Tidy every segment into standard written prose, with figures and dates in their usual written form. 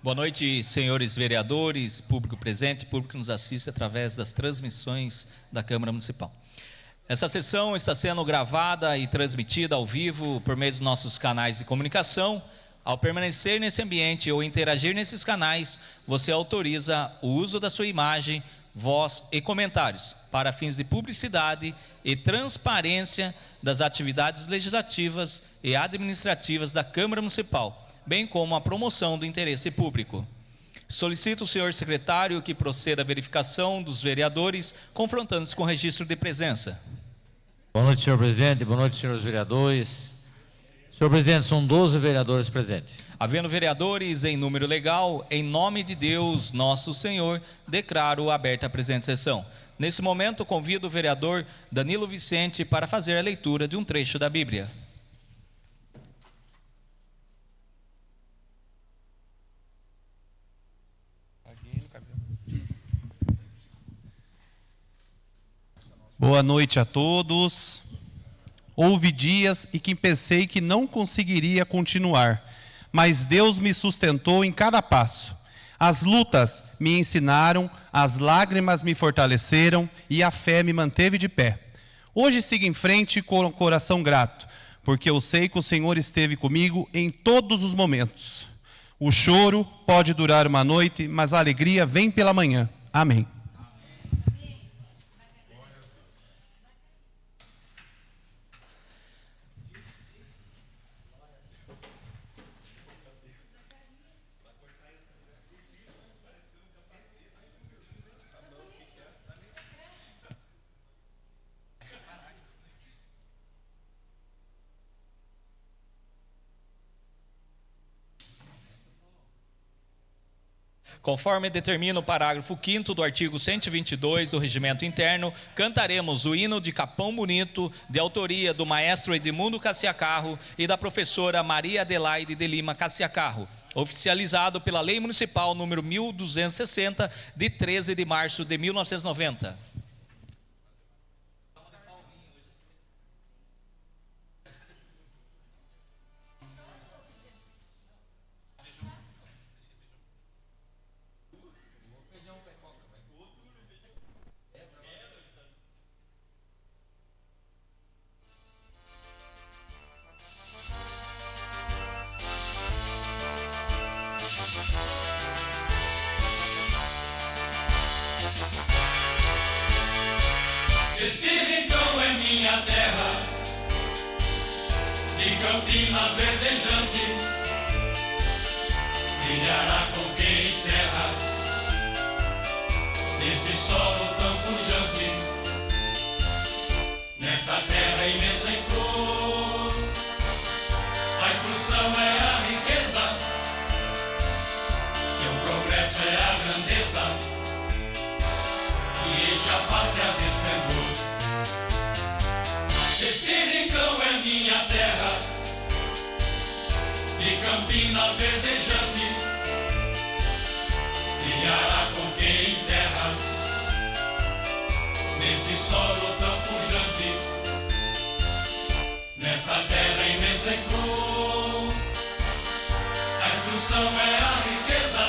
Boa noite, senhores vereadores, público presente, público que nos assiste através das transmissões da Câmara Municipal. Essa sessão está sendo gravada e transmitida ao vivo por meio dos nossos canais de comunicação. Ao permanecer nesse ambiente ou interagir nesses canais, você autoriza o uso da sua imagem, voz e comentários para fins de publicidade e transparência das atividades legislativas e administrativas da Câmara Municipal, bem como a promoção do interesse público. Solicito o senhor secretário que proceda à verificação dos vereadores, confrontando-se com o registro de presença. Boa noite, senhor presidente. Boa noite, senhores vereadores. Senhor presidente, são 12 vereadores presentes. Havendo vereadores em número legal, em nome de Deus, nosso Senhor, declaro aberta a presente sessão. Nesse momento, convido o vereador Danilo Vicente para fazer a leitura de um trecho da Bíblia. Boa noite a todos. Houve dias em que pensei que não conseguiria continuar, mas Deus me sustentou em cada passo. As lutas me ensinaram, as lágrimas me fortaleceram e a fé me manteve de pé. Hoje sigo em frente com o coração grato, porque eu sei que o Senhor esteve comigo em todos os momentos. O choro pode durar uma noite, mas a alegria vem pela manhã. Amém. Conforme determina o parágrafo 5º do artigo 122 do Regimento Interno, cantaremos o hino de Capão Bonito, de autoria do maestro Edmundo Cassiacarro e da professora Maria Adelaide de Lima Cassiacarro, oficializado pela Lei Municipal número 1260, de 13 de março de 1990. Este rincão é minha terra, de campina verdejante, brilhará com quem encerra, nesse solo tão pujante, nessa terra imensa em flor. A instrução é a riqueza, seu progresso é a grandeza, e enche a pátria de esplendor. Este rincão é minha terra, de campina verdejante, brilhará com quem encerra, nesse solo tão pujante, nessa terra imensa em flor. A instrução é a riqueza,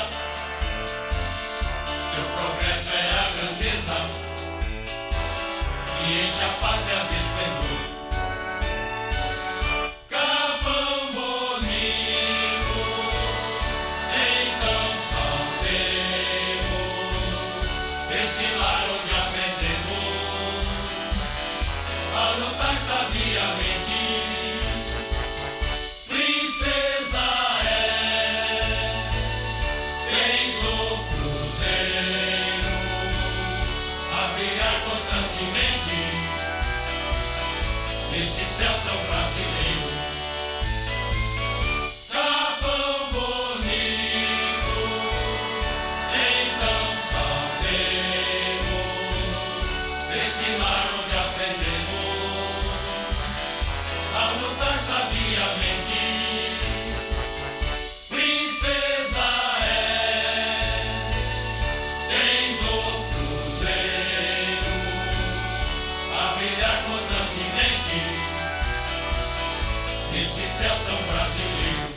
seu progresso é a grandeza, e enche a pátria de esplendor. Capão bonito, então saltemos, esse lar onde aprendemos a lutar sabiamente. Princesa é, tens o cruzeiro a brilhar constantemente nesse céu tão brasileiro. Capão bonito, então saltemos, desse lar onde aprendemos a lutar sabiamente. Princesa é, tens o cruzeiro a brilhar constantemente nesse céu tão brasileiro.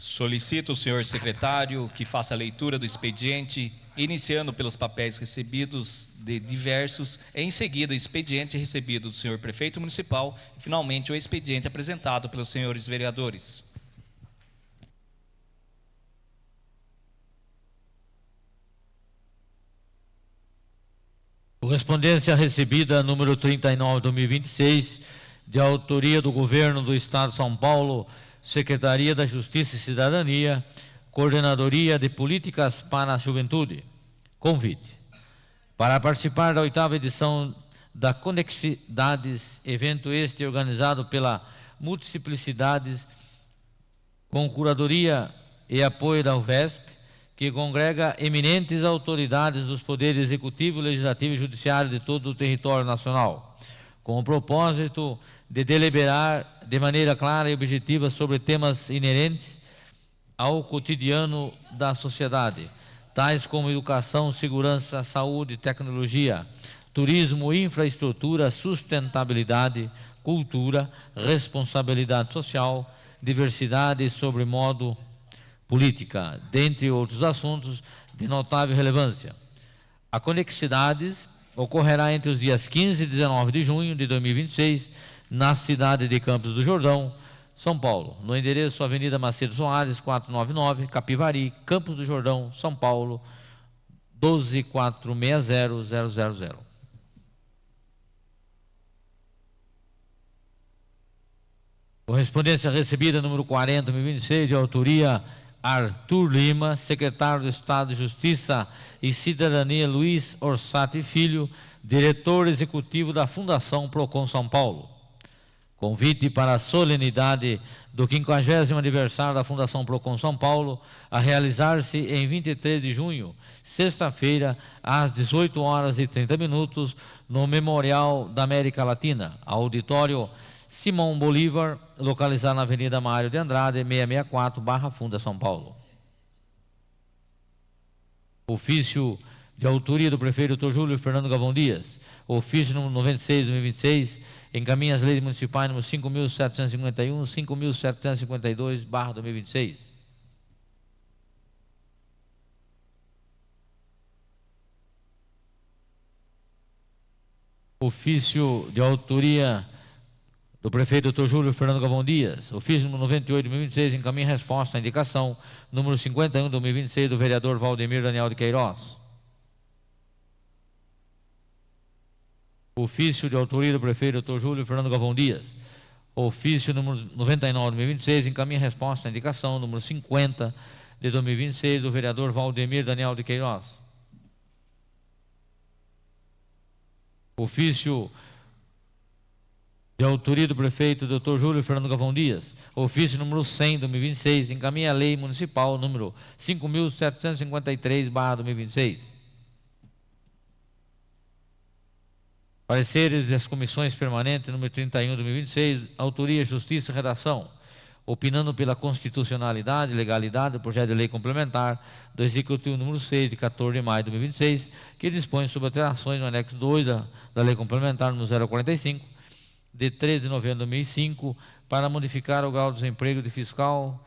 Solicito o senhor secretário que faça a leitura do expediente, iniciando pelos papéis recebidos de diversos, em seguida o expediente recebido do senhor prefeito municipal e, finalmente, o expediente apresentado pelos senhores vereadores. Correspondência recebida número 39/2026, de autoria do Governo do Estado de São Paulo, Secretaria da Justiça e Cidadania, Coordenadoria de Políticas para a Juventude. Convite. Para participar da 8ª edição da Conexidades, evento este organizado pela Multiplicidades, com curadoria e apoio da UVESP, que congrega eminentes autoridades dos poderes executivo, legislativo e judiciário de todo o território nacional, com o propósito de deliberar de maneira clara e objetiva sobre temas inerentes ao cotidiano da sociedade, tais como educação, segurança, saúde, tecnologia, turismo, infraestrutura, sustentabilidade, cultura, responsabilidade social, diversidade e, sobremodo, política, dentre outros assuntos de notável relevância. A Conexidades ocorrerá entre os dias 15 e 19 de junho de 2026, na cidade de Campos do Jordão, São Paulo, no endereço Avenida Macedo Soares, 499, Capivari, Campos do Jordão, São Paulo, 12460000. Correspondência recebida número 40/2026, de autoria Arthur Lima, secretário do Estado de Justiça e Cidadania Luiz Orsatti Filho, diretor executivo da Fundação Procon São Paulo. Convite para a solenidade do 50º aniversário da Fundação Procon São Paulo, a realizar-se em 23 de junho, sexta-feira, às 18h30, no Memorial da América Latina, auditório Simão Bolívar, localizado na Avenida Mário de Andrade, 664, Barra Funda, São Paulo. Ofício de autoria do prefeito Dr. Júlio Fernando Galvão Dias. Ofício número 96/2026, encaminha as leis municipais número 5.751, 5.752, barra 2026. Ofício de autoria do prefeito Dr. Júlio Fernando Galvão Dias. Ofício número 98/2026, encaminha resposta à indicação número 51/2026 do vereador Valdemir Daniel de Queiroz. Ofício de autoria do prefeito Dr. Júlio Fernando Galvão Dias. Ofício número 99/2026, encaminha resposta à indicação número 50/2026 do vereador Valdemir Daniel de Queiroz. Ofício de autoria do prefeito Dr. Júlio Fernando Galvão Dias. Ofício número 100/2026, encaminha a lei municipal número 5.753/2026. Pareceres das comissões permanentes número 31/2026, autoria, justiça e redação, opinando pela constitucionalidade e legalidade do projeto de lei complementar do Executivo número 6, de 14 de maio de 2026, que dispõe sobre alterações no anexo 2 da lei complementar número 045, de 13 de novembro de 2005, para modificar o grau de desemprego de fiscal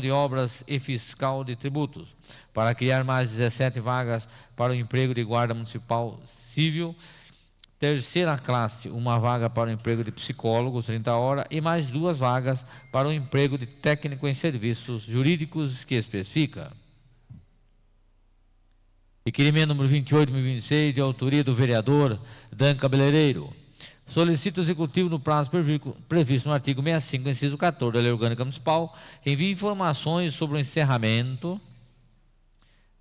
de obras e fiscal de tributos, para criar mais 17 vagas para o emprego de guarda municipal civil, terceira classe, uma vaga para o emprego de psicólogo, 30 horas, e mais 2 vagas para o emprego de técnico em serviços jurídicos, que especifica. Requerimento número 28/2026, de autoria do vereador Dan Cabeleireiro. Solicita o Executivo, no prazo previsto no artigo 65, inciso 14 da Lei Orgânica Municipal, envie informações sobre o encerramento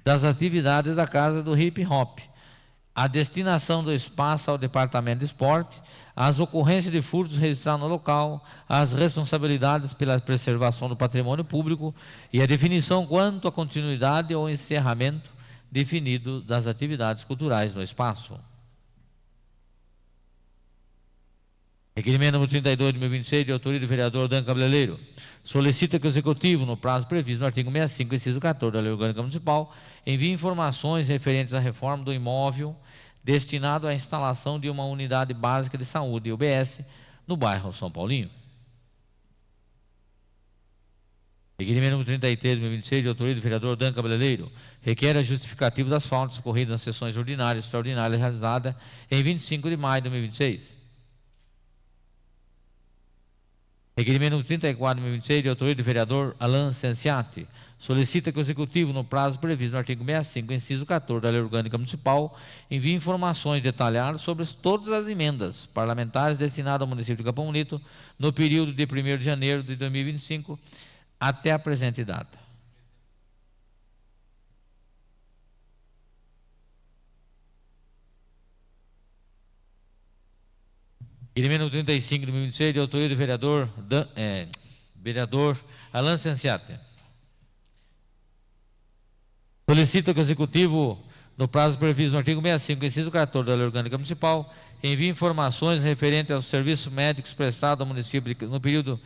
das atividades da Casa do Hip Hop, a destinação do espaço ao Departamento de Esporte, as ocorrências de furtos registrados no local, as responsabilidades pela preservação do patrimônio público e a definição quanto à continuidade ou encerramento definido das atividades culturais no espaço. Requerimento número 32/2026, de autoria do vereador Dan Cabeleireiro. Solicita que o Executivo, no prazo previsto no artigo 65, inciso 14 da Lei Orgânica Municipal, envie informações referentes à reforma do imóvel destinado à instalação de uma unidade básica de saúde, UBS, no bairro São Paulinho. Requerimento número 33, 2026, de autoria do vereador Dan Cabeleireiro, requer a justificativa das faltas ocorridas nas sessões ordinárias e extraordinárias realizadas em 25 de maio de 2026. Requerimento número 34, 2026, de autoria do vereador Alan Cenciati, solicita que o Executivo, no prazo previsto no artigo 65, inciso 14 da Lei Orgânica Municipal, envie informações detalhadas sobre todas as emendas parlamentares destinadas ao município de Capão Bonito no período de 1º de janeiro de 2025 até a presente data. Requerimento 35 de 2026, de autoria do vereador Alan Cenciati. Solicita que o Executivo, no prazo previsto no artigo 65, inciso 14 da Lei Orgânica Municipal, envie informações referentes aos serviços médicos prestados ao município no período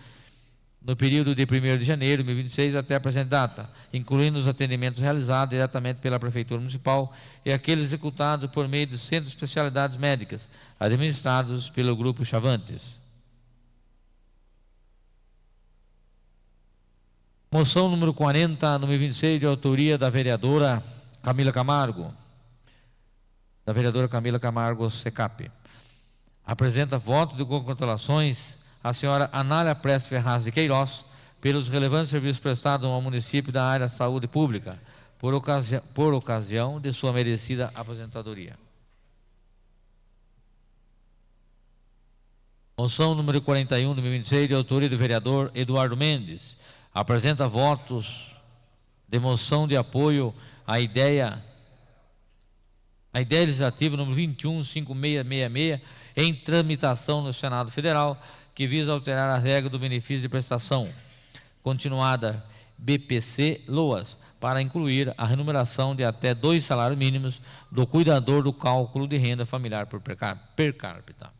de 1º de janeiro de 2026 até a presente data, incluindo os atendimentos realizados diretamente pela Prefeitura Municipal e aqueles executados por meio de centros de especialidades médicas, administrados pelo Grupo Chavantes. Moção número 40, número 26, de autoria da vereadora Camila Camargo. Secap. Apresenta voto de congratulações à senhora Anália Prestes Ferraz de Queiroz pelos relevantes serviços prestados ao município da área de saúde pública, por ocasião de sua merecida aposentadoria. Moção número 41, de 2026, de autoria do vereador Eduardo Mendes, apresenta votos de moção de apoio à ideia legislativa número 215666, em tramitação no Senado Federal, que visa alterar a regra do benefício de prestação continuada BPC-LOAS, para incluir a remuneração de até 2 salários mínimos do cuidador do cálculo de renda familiar per capita.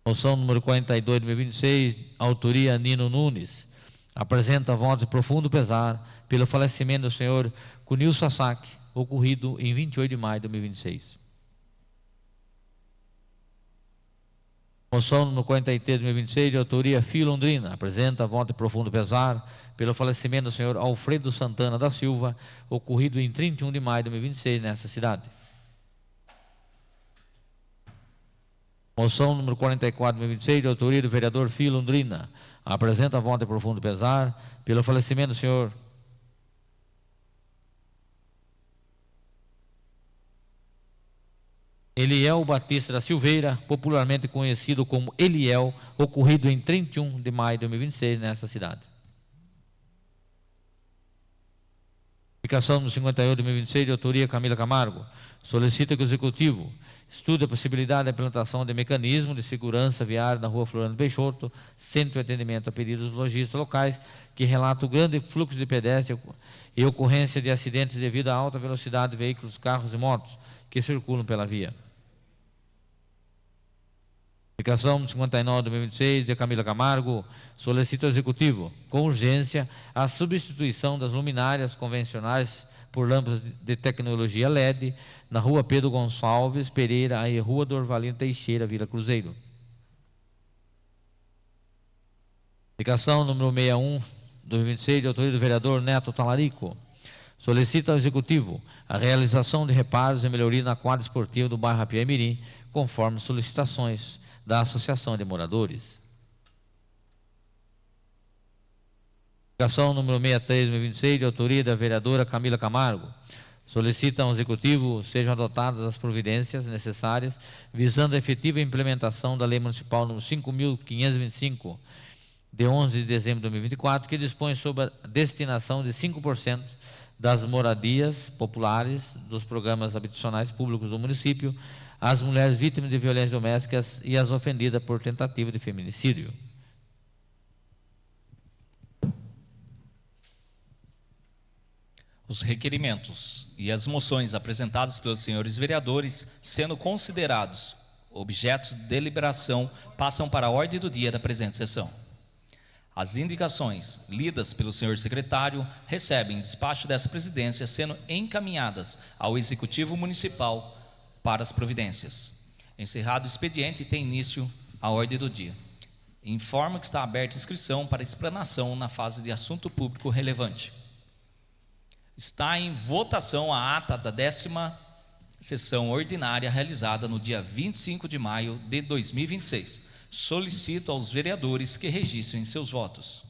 Moção número 42, de 2026, autoria Nino Nunes, apresenta votos de profundo pesar pelo falecimento do senhor Cunil Sasaki, ocorrido em 28 de maio de 2026. Moção número 43, de 2026, de autoria Fio Londrina, apresenta voto de profundo pesar pelo falecimento do senhor Alfredo Santana da Silva, ocorrido em 31 de maio de 2026, nessa cidade. Moção número 44, de 2026, de autoria do vereador Fio Londrina, apresenta voto de profundo pesar pelo falecimento do senhor Eliel Batista da Silveira, popularmente conhecido como Eliel, ocorrido em 31 de maio de 2026, nessa cidade. Publicação no 58 de 2026, de autoria Camila Camargo, solicita que o Executivo estude a possibilidade da implantação de mecanismo de segurança viária na rua Floriano Peixoto, centro de atendimento a pedidos lojistas locais, que relata o grande fluxo de pedestres e ocorrência de acidentes devido à alta velocidade de veículos, carros e motos que circulam pela via. Publicação no 59 de 2026, de Camila Camargo, solicita ao Executivo, com urgência, a substituição das luminárias convencionais por lâmpadas de tecnologia LED na rua Pedro Gonçalves Pereira e rua Dorvalino Teixeira, Vila Cruzeiro. Publicação número 61, 2026, de autoria do vereador Neto Talarico, solicita ao Executivo a realização de reparos e melhoria na quadra esportiva do bairro Apiá-Mirim, conforme solicitações da Associação de Moradores. Publicação número 63, 2026, de autoria da vereadora Camila Camargo, solicita ao Executivo sejam adotadas as providências necessárias visando a efetiva implementação da Lei Municipal número 5.525, de 11 de dezembro de 2024, que dispõe sobre a destinação de 5% das moradias populares dos programas habitacionais públicos do município às mulheres vítimas de violências domésticas e às ofendidas por tentativa de feminicídio. Os requerimentos e as moções apresentadas pelos senhores vereadores, sendo considerados objetos de deliberação, passam para a ordem do dia da presente sessão. As indicações lidas pelo senhor secretário recebem despacho dessa presidência, sendo encaminhadas ao Executivo Municipal para as providências. Encerrado o expediente, tem início a ordem do dia. Informo que está aberta a inscrição para explanação na fase de assunto público relevante. Está em votação a ata da 10ª sessão ordinária realizada no dia 25 de maio de 2026. Solicito aos vereadores que registrem seus votos.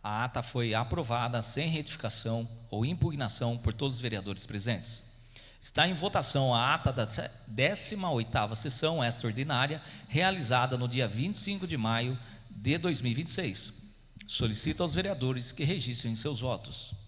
A ata foi aprovada sem retificação ou impugnação por todos os vereadores presentes. Está em votação a ata da 18ª sessão extraordinária, realizada no dia 25 de maio de 2026. Solicito aos vereadores que registrem seus votos.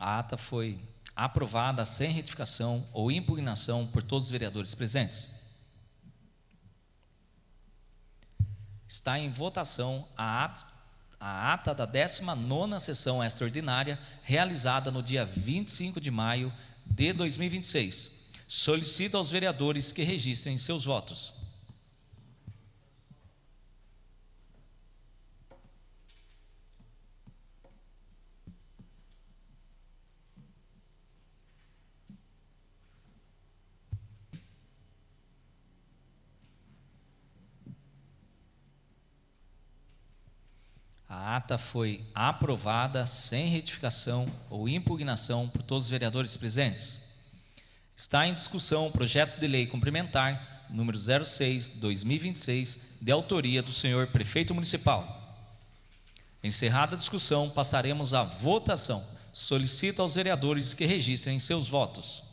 A ata foi aprovada sem retificação ou impugnação por todos os vereadores presentes. Está em votação a ata da 19ª sessão extraordinária, realizada no dia 25 de maio de 2026. Solicito aos vereadores que registrem seus votos. A ata foi aprovada sem retificação ou impugnação por todos os vereadores presentes. Está em discussão o projeto de lei complementar número 06/2026, de autoria do senhor prefeito municipal. Encerrada a discussão, passaremos à votação. Solicito aos vereadores que registrem seus votos.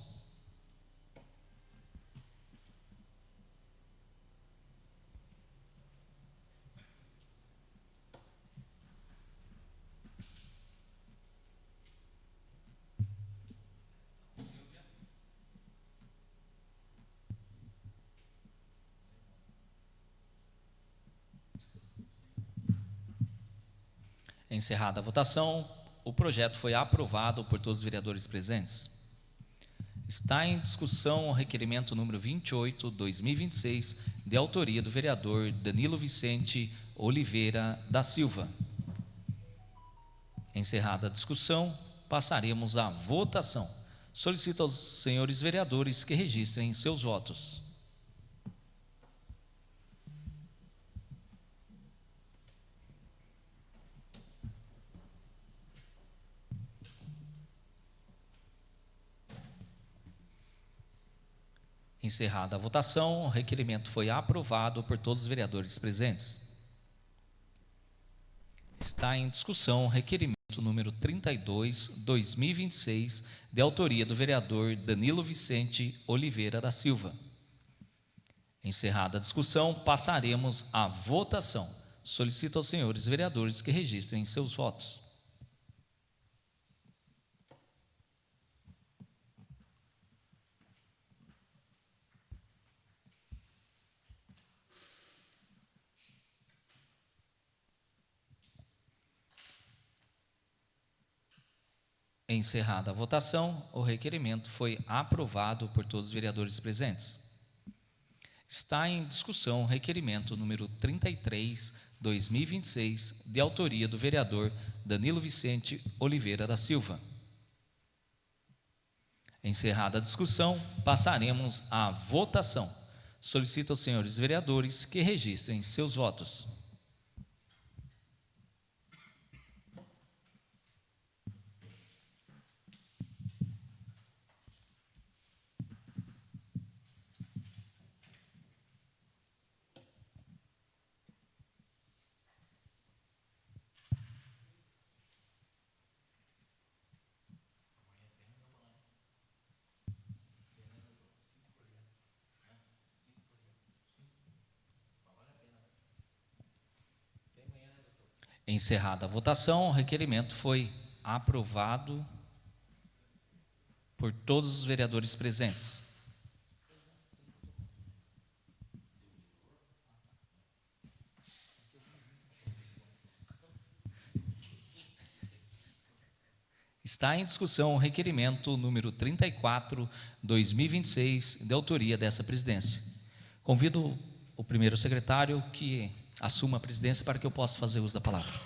Encerrada a votação, o projeto foi aprovado por todos os vereadores presentes. Está em discussão o requerimento número 28/2026, de autoria do vereador Danilo Vicente Oliveira da Silva. Encerrada a discussão, passaremos à votação. Solicito aos senhores vereadores que registrem seus votos. Encerrada a votação, o requerimento foi aprovado por todos os vereadores presentes. Está em discussão o requerimento número 32/2026, de autoria do vereador Danilo Vicente Oliveira da Silva. Encerrada a discussão, passaremos à votação. Solicito aos senhores vereadores que registrem seus votos. Encerrada a votação, o requerimento foi aprovado por todos os vereadores presentes. Está em discussão o requerimento número 33/2026, de autoria do vereador Danilo Vicente Oliveira da Silva. Encerrada a discussão, passaremos à votação. Solicito aos senhores vereadores que registrem seus votos. Encerrada a votação, o requerimento foi aprovado por todos os vereadores presentes. Está em discussão o requerimento número 34/2026, de autoria dessa presidência. Convido o primeiro secretário que assuma a presidência para que eu possa fazer uso da palavra.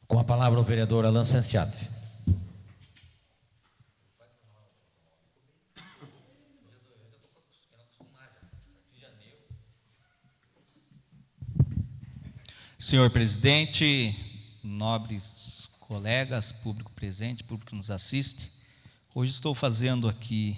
Com a palavra o vereador Alan Sanciati. Senhor presidente, nobres colegas, público presente, público que nos assiste, hoje estou fazendo aqui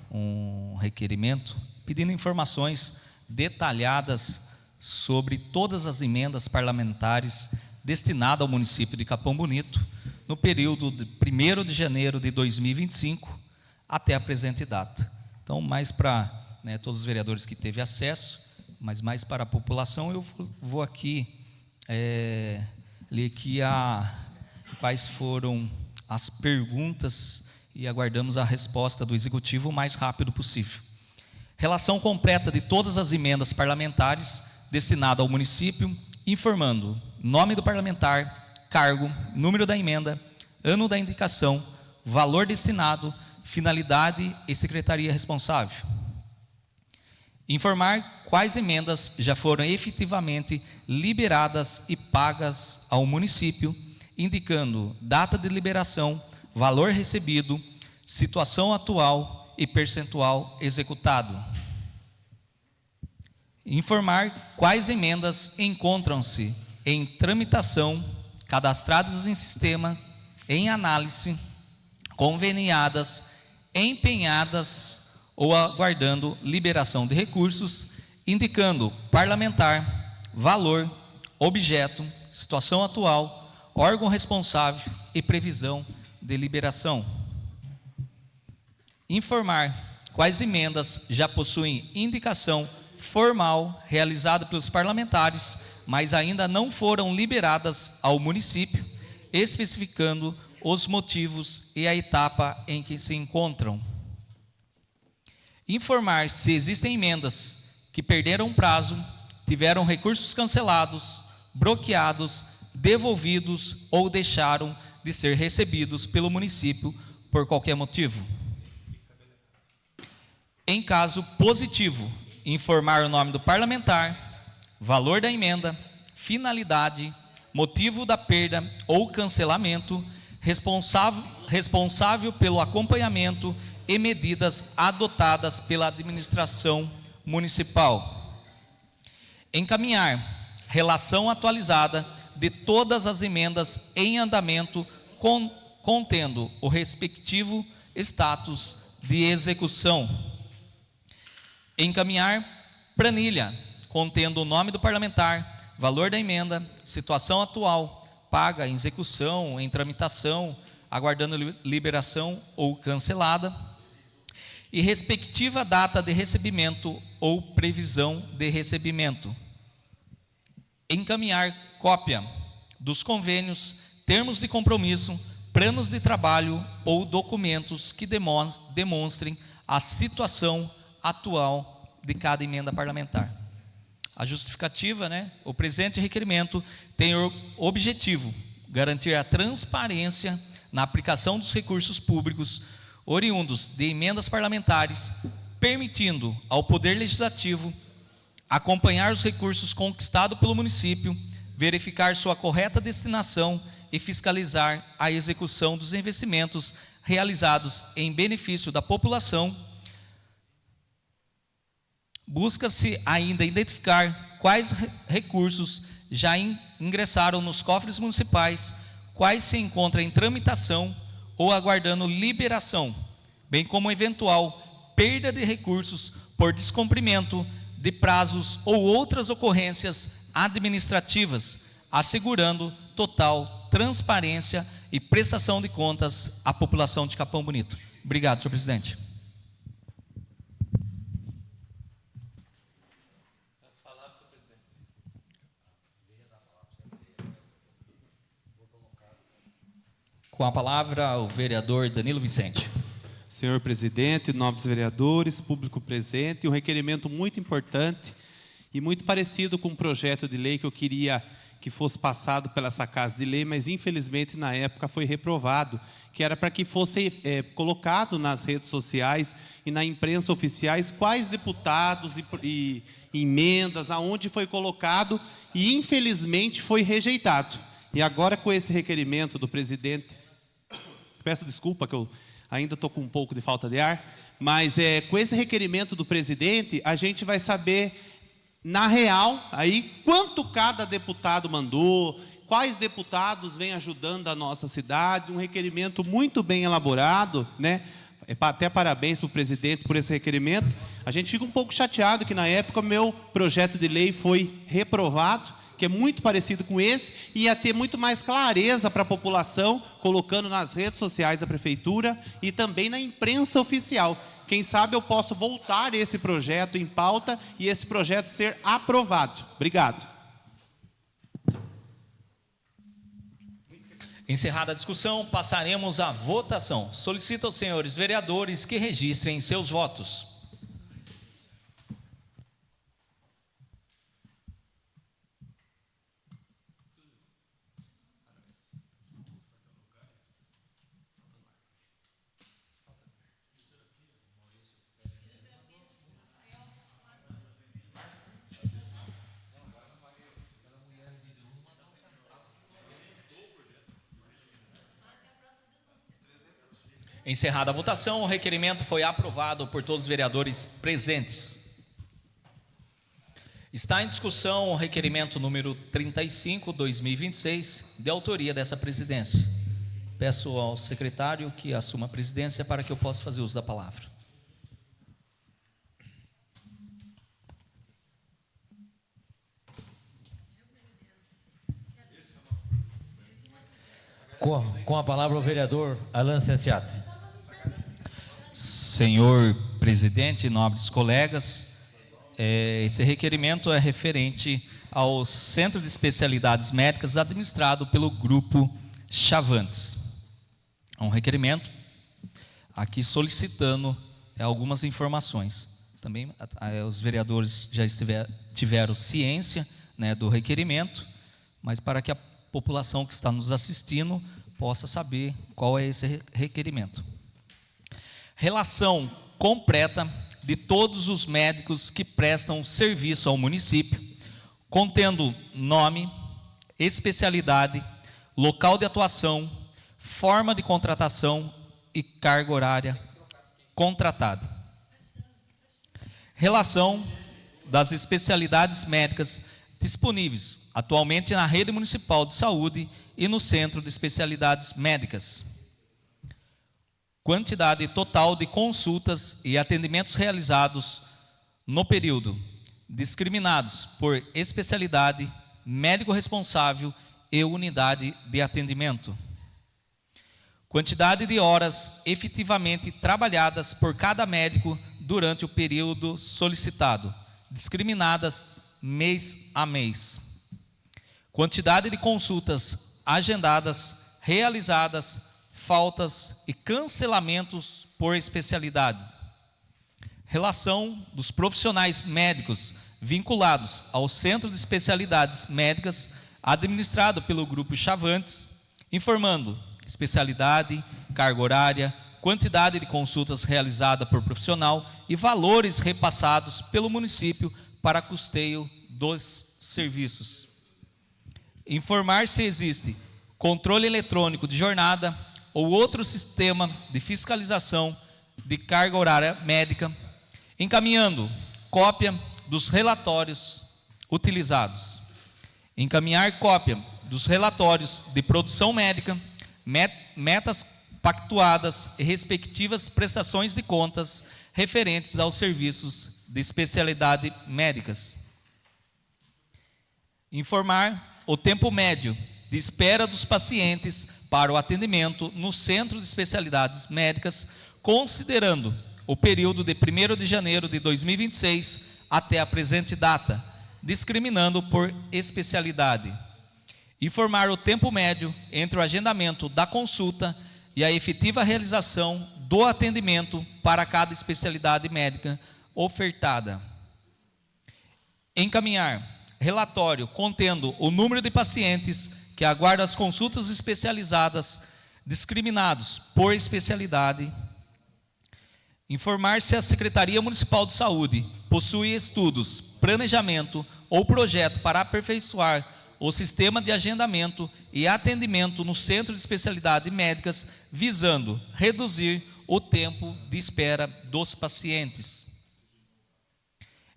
um requerimento pedindo informações detalhadas sobre todas as emendas parlamentares destinadas ao município de Capão Bonito no período de 1º de janeiro de 2025 até a presente data. Então, mais para todos os vereadores que teve acesso, mas mais para a população, eu vou aqui ler aqui quais foram as perguntas e aguardamos a resposta do Executivo o mais rápido possível. Relação completa de todas as emendas parlamentares destinadas ao município, informando nome do parlamentar, cargo, número da emenda, ano da indicação, valor destinado, finalidade e secretaria responsável. Informar quais emendas já foram efetivamente liberadas e pagas ao município, indicando data de liberação, valor recebido, situação atual e percentual executado. Informar quais emendas encontram-se em tramitação, cadastradas em sistema, em análise, conveniadas, empenhadas ou aguardando liberação de recursos, indicando parlamentar, valor, objeto, situação atual, órgão responsável e previsão de liberação. Informar quais emendas já possuem indicação formal realizada pelos parlamentares, mas ainda não foram liberadas ao município, especificando os motivos e a etapa em que se encontram. Informar se existem emendas que perderam prazo, tiveram recursos cancelados, bloqueados, devolvidos ou deixaram de ser recebidos pelo município por qualquer motivo. Em caso positivo, informar o nome do parlamentar, valor da emenda, finalidade, motivo da perda ou cancelamento, responsável pelo acompanhamento e medidas adotadas pela administração municipal. Encaminhar relação atualizada de todas as emendas em andamento, contendo o respectivo status de execução. Encaminhar planilha, contendo o nome do parlamentar, valor da emenda, situação atual, paga, em execução, em tramitação, aguardando liberação ou cancelada, e respectiva data de recebimento ou previsão de recebimento. Encaminhar cópia dos convênios, termos de compromisso, planos de trabalho ou documentos que demonstrem a situação atual de cada emenda parlamentar. A justificativa, o presente requerimento tem o objetivo garantir a transparência na aplicação dos recursos públicos oriundos de emendas parlamentares, permitindo ao Poder Legislativo acompanhar os recursos conquistados pelo município, verificar sua correta destinação e fiscalizar a execução dos investimentos realizados em benefício da população. Busca-se ainda identificar quais recursos já ingressaram nos cofres municipais, quais se encontram em tramitação ou aguardando liberação, bem como eventual perda de recursos por descumprimento de prazos ou outras ocorrências administrativas, assegurando total transparência e prestação de contas à população de Capão Bonito. Obrigado, senhor presidente. Com a palavra, o vereador Danilo Vicente. Senhor presidente, nobres vereadores, público presente, um requerimento muito importante e muito parecido com um projeto de lei que eu queria que fosse passado pela essa Casa de Lei, mas infelizmente na época foi reprovado, que era para que fosse colocado nas redes sociais e na imprensa oficiais quais deputados e emendas, aonde foi colocado, e infelizmente foi rejeitado. E agora, com esse requerimento do presidente, peço desculpa que eu ainda estou com um pouco de falta de ar, mas com esse requerimento do presidente, a gente vai saber, na real, aí, quanto cada deputado mandou, quais deputados vêm ajudando a nossa cidade, um requerimento muito bem elaborado, né? Até parabéns para o presidente por esse requerimento. A gente fica um pouco chateado que, na época, meu projeto de lei foi reprovado, que é muito parecido com esse, e ia ter muito mais clareza para a população, colocando nas redes sociais da prefeitura e também na imprensa oficial. Quem sabe eu posso voltar esse projeto em pauta e esse projeto ser aprovado. Obrigado. Encerrada a discussão, passaremos à votação. Solicito aos senhores vereadores que registrem seus votos. Encerrada a votação, o requerimento foi aprovado por todos os vereadores presentes. Está em discussão o requerimento número 35/2026, de autoria dessa presidência. Peço ao secretário que assuma a presidência para que eu possa fazer uso da palavra. Com a palavra o vereador Alan Cenciato. Senhor presidente, nobres colegas, esse requerimento é referente ao Centro de Especialidades Médicas administrado pelo Grupo Chavantes. É um requerimento aqui solicitando algumas informações. Também os vereadores já tiveram ciência, né, do requerimento, mas para que a população que está nos assistindo possa saber qual é esse requerimento. Relação completa de todos os médicos que prestam serviço ao município, contendo nome, especialidade, local de atuação, forma de contratação e carga horária contratada. Relação das especialidades médicas disponíveis atualmente na rede municipal de saúde e no Centro de Especialidades Médicas. Quantidade total de consultas e atendimentos realizados no período, discriminados por especialidade, médico responsável e unidade de atendimento. Quantidade de horas efetivamente trabalhadas por cada médico durante o período solicitado, discriminadas mês a mês. Quantidade de consultas agendadas, realizadas, faltas e cancelamentos por especialidade. Relação dos profissionais médicos vinculados ao Centro de Especialidades Médicas administrado pelo Grupo Chavantes, informando especialidade, carga horária, quantidade de consultas realizada por profissional e valores repassados pelo município para custeio dos serviços. Informar se existe controle eletrônico de jornada ou outro sistema de fiscalização de carga horária médica, encaminhando cópia dos relatórios utilizados. Encaminhar cópia dos relatórios de produção médica, metas pactuadas e respectivas prestações de contas referentes aos serviços de especialidade médicas. Informar o tempo médio de espera dos pacientes para o atendimento no Centro de Especialidades Médicas, considerando o período de 1º de janeiro de 2026 até a presente data, discriminando por especialidade. Informar o tempo médio entre o agendamento da consulta e a efetiva realização do atendimento para cada especialidade médica ofertada. Encaminhar relatório contendo o número de pacientes que aguardam as consultas especializadas discriminados por especialidade. Informar se a Secretaria Municipal de Saúde possui estudos, planejamento ou projeto para aperfeiçoar o sistema de agendamento e atendimento no Centro de Especialidades Médicas, visando reduzir o tempo de espera dos pacientes.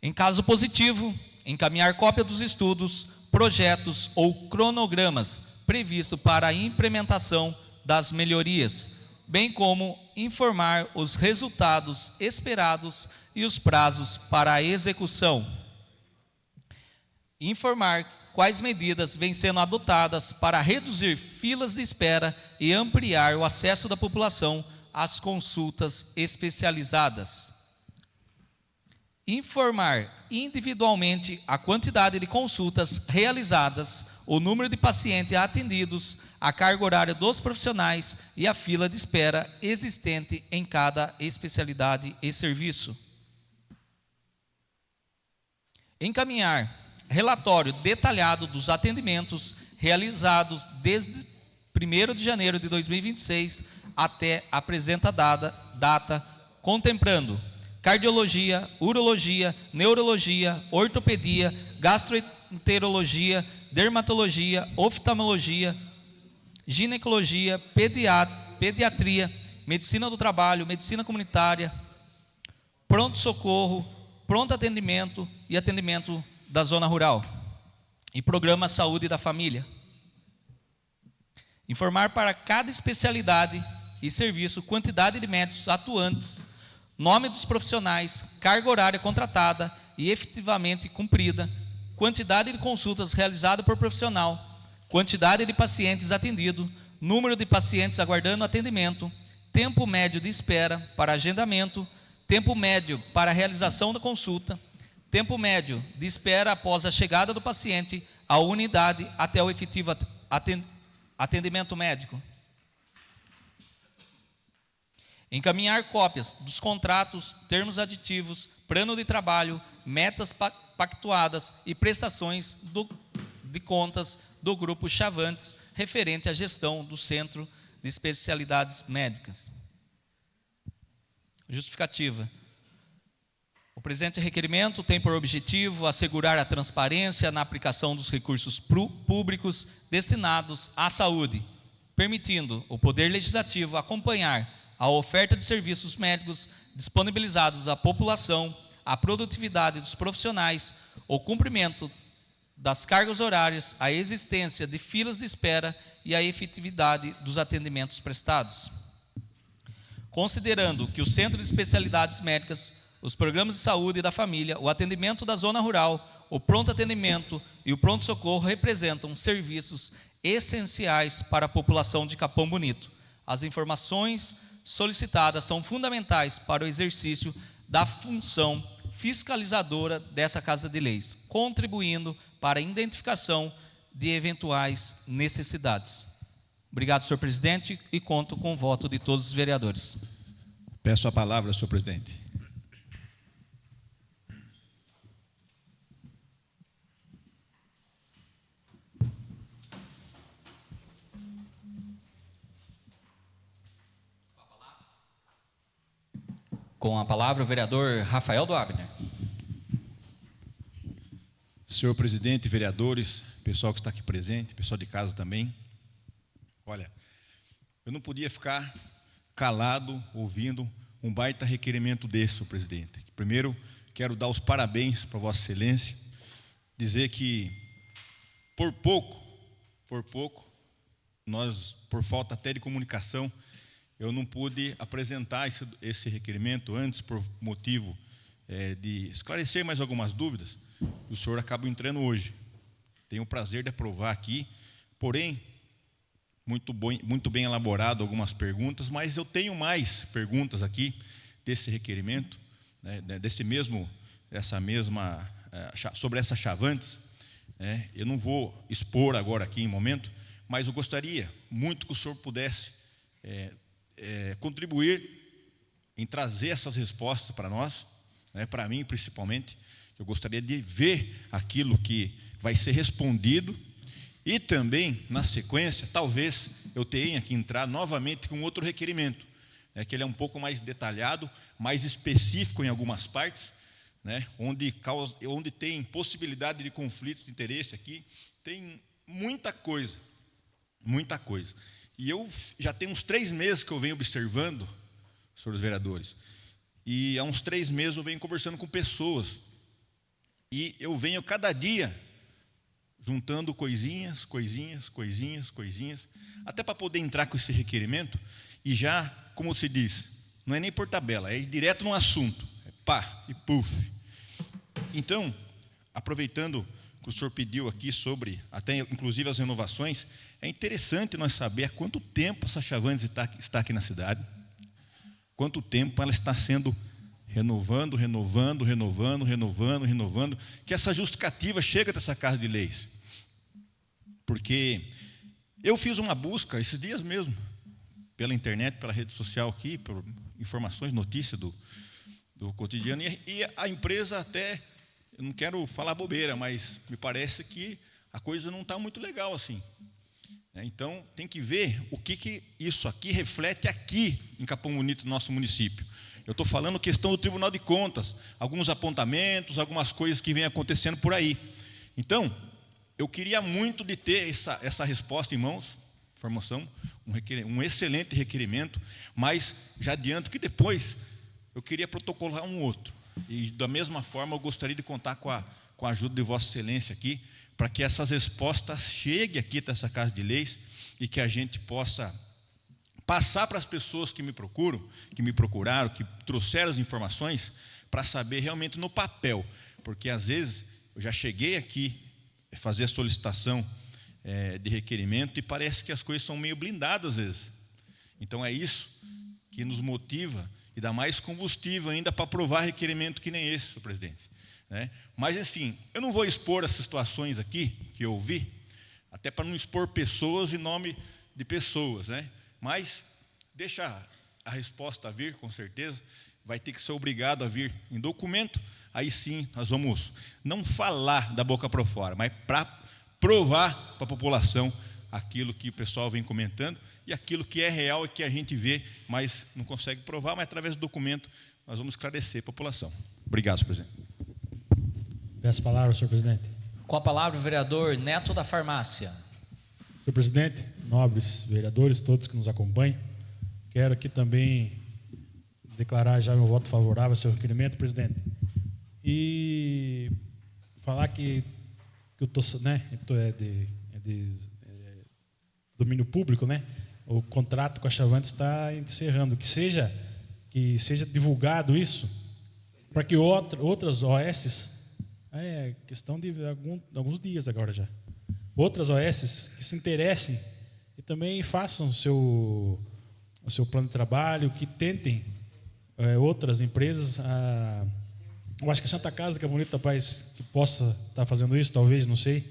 Em caso positivo, encaminhar cópia dos estudos, projetos ou cronogramas previstos para a implementação das melhorias, bem como informar os resultados esperados e os prazos para a execução. Informar quais medidas vêm sendo adotadas para reduzir filas de espera e ampliar o acesso da população às consultas especializadas. Informar individualmente a quantidade de consultas realizadas, o número de pacientes atendidos, a carga horária dos profissionais e a fila de espera existente em cada especialidade e serviço. Encaminhar relatório detalhado dos atendimentos realizados desde 1º de janeiro de 2026 até a presente data, contemplando cardiologia, urologia, neurologia, ortopedia, gastroenterologia, dermatologia, oftalmologia, ginecologia, pediatria, medicina do trabalho, medicina comunitária, pronto-socorro, pronto atendimento e atendimento da zona rural e programa Saúde da Família. Informar para cada especialidade e serviço quantidade de médicos atuantes, nome dos profissionais, carga horária contratada e efetivamente cumprida, quantidade de consultas realizadas por profissional, quantidade de pacientes atendidos, número de pacientes aguardando atendimento, tempo médio de espera para agendamento, tempo médio para a realização da consulta, tempo médio de espera após a chegada do paciente à unidade até o efetivo atendimento médico. Encaminhar cópias dos contratos, termos aditivos, plano de trabalho, metas pactuadas e prestações de contas do Grupo Chavantes, referente à gestão do Centro de Especialidades Médicas. Justificativa. O presente requerimento tem por objetivo assegurar a transparência na aplicação dos recursos públicos destinados à saúde, permitindo o Poder Legislativo acompanhar a oferta de serviços médicos disponibilizados à população, a produtividade dos profissionais, o cumprimento das cargas horárias, a existência de filas de espera e a efetividade dos atendimentos prestados. Considerando que o Centro de Especialidades Médicas, os programas de saúde da família, o atendimento da zona rural, o pronto atendimento e o pronto-socorro representam serviços essenciais para a população de Capão Bonito, as informações solicitadas são fundamentais para o exercício da função fiscalizadora dessa Casa de Leis, contribuindo para a identificação de eventuais necessidades. Obrigado, senhor presidente, e conto com o voto de todos os vereadores. Peço a palavra, senhor presidente. Com a palavra o vereador Rafael do Abner. Senhor presidente, vereadores, pessoal que está aqui presente, pessoal de casa também. Olha, eu não podia ficar calado ouvindo um baita requerimento desse, senhor presidente. Primeiro, quero dar os parabéns para Vossa Excelência, dizer que por pouco, nós, por falta até de comunicação, eu não pude apresentar esse requerimento antes por motivo de esclarecer mais algumas dúvidas. O senhor acaba entrando hoje. Tenho o prazer de aprovar aqui, porém, muito bem elaborado algumas perguntas, mas eu tenho mais perguntas aqui desse requerimento, né, sobre essas chavantes. Eu não vou expor agora aqui em momento, mas eu gostaria muito que o senhor pudesse contribuir em trazer essas respostas para nós, para mim principalmente. Eu gostaria de ver aquilo que vai ser respondido e também, na sequência, talvez eu tenha que entrar novamente com outro requerimento, que ele é um pouco mais detalhado, mais específico em algumas partes, onde tem possibilidade de conflitos de interesse aqui, tem muita coisa. E eu já tenho uns 3 meses que eu venho observando, senhores vereadores, e há uns 3 meses eu venho conversando com pessoas, e eu venho cada dia juntando coisinhas, até para poder entrar com esse requerimento, e já, como se diz, não é nem por tabela, é direto no assunto, pá e puf. Então, aproveitando que o senhor pediu aqui sobre, até inclusive as renovações, é interessante nós saber há quanto tempo essa chavantes está aqui na cidade, quanto tempo ela está sendo renovando, que essa justificativa chega dessa Casa de Leis. Porque eu fiz uma busca esses dias mesmo, pela internet, pela rede social aqui, por informações, notícias do cotidiano, e a empresa até, eu não quero falar bobeira, mas me parece que a coisa não está muito legal assim. Então, tem que ver o que isso aqui reflete aqui em Capão Bonito, no nosso município. Eu estou falando questão do Tribunal de Contas, alguns apontamentos, algumas coisas que vêm acontecendo por aí. Então, eu queria muito de ter essa resposta em mãos, informação, um excelente requerimento, mas já adianto que depois eu queria protocolar um outro. E da mesma forma eu gostaria de contar com a ajuda de Vossa Excelência aqui, para que essas respostas cheguem aqui dessa Casa de Leis e que a gente possa passar para as pessoas que me procuraram, que trouxeram as informações, para saber realmente no papel, porque às vezes eu já cheguei aqui a fazer a solicitação de requerimento e parece que as coisas são meio blindadas às vezes. Então é isso que nos motiva e dá mais combustível ainda para aprovar requerimento que nem esse, senhor presidente. Mas, enfim, eu não vou expor as situações aqui que eu vi, até para não expor pessoas em nome de pessoas, mas deixa a resposta vir, com certeza, vai ter que ser obrigado a vir em documento, aí sim nós vamos não falar da boca para fora, mas para provar para a população aquilo que o pessoal vem comentando e aquilo que é real e que a gente vê, mas não consegue provar, mas através do documento nós vamos esclarecer a população. Obrigado, senhor presidente. Peço a palavra, senhor presidente. Com a palavra o vereador Neto da Farmácia. Senhor presidente, nobres vereadores, todos que nos acompanham, quero aqui também declarar já meu voto favorável ao seu requerimento, presidente, e falar que eu estou, de domínio público, o contrato com a Chavantes está encerrando, que seja divulgado isso, para que outras OSs, questão de alguns dias agora já, outras OSs que se interessem e também façam o seu plano de trabalho, que tentem outras empresas. Eu acho que a Santa Casa, que é bonita, rapaz, que possa estar fazendo isso, talvez, não sei,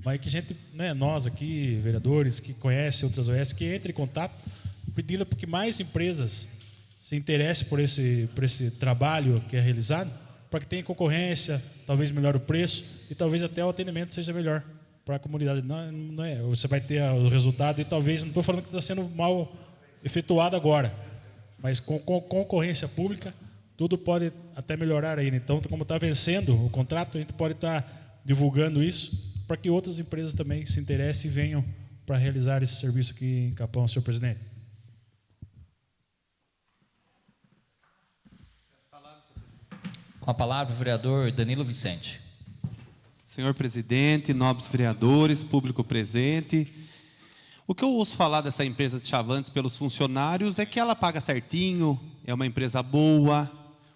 mas que a gente, nós aqui, vereadores, que conhecem outras OS, que entre em contato, pedindo para que mais empresas se interessem por esse trabalho que é realizado, para que tenha concorrência, talvez melhore o preço e talvez até o atendimento seja melhor para a comunidade. Não é, você vai ter o resultado e talvez, não estou falando que está sendo mal efetuado agora, mas com concorrência pública, tudo pode até melhorar ainda. Então, como está vencendo o contrato, a gente pode estar divulgando isso para que outras empresas também se interessem e venham para realizar esse serviço aqui em Capão, senhor presidente. Com a palavra o vereador Danilo Vicente. Senhor presidente, nobres vereadores, público presente, O que eu ouço falar dessa empresa de Chavantes pelos funcionários é que ela paga certinho, é uma empresa boa.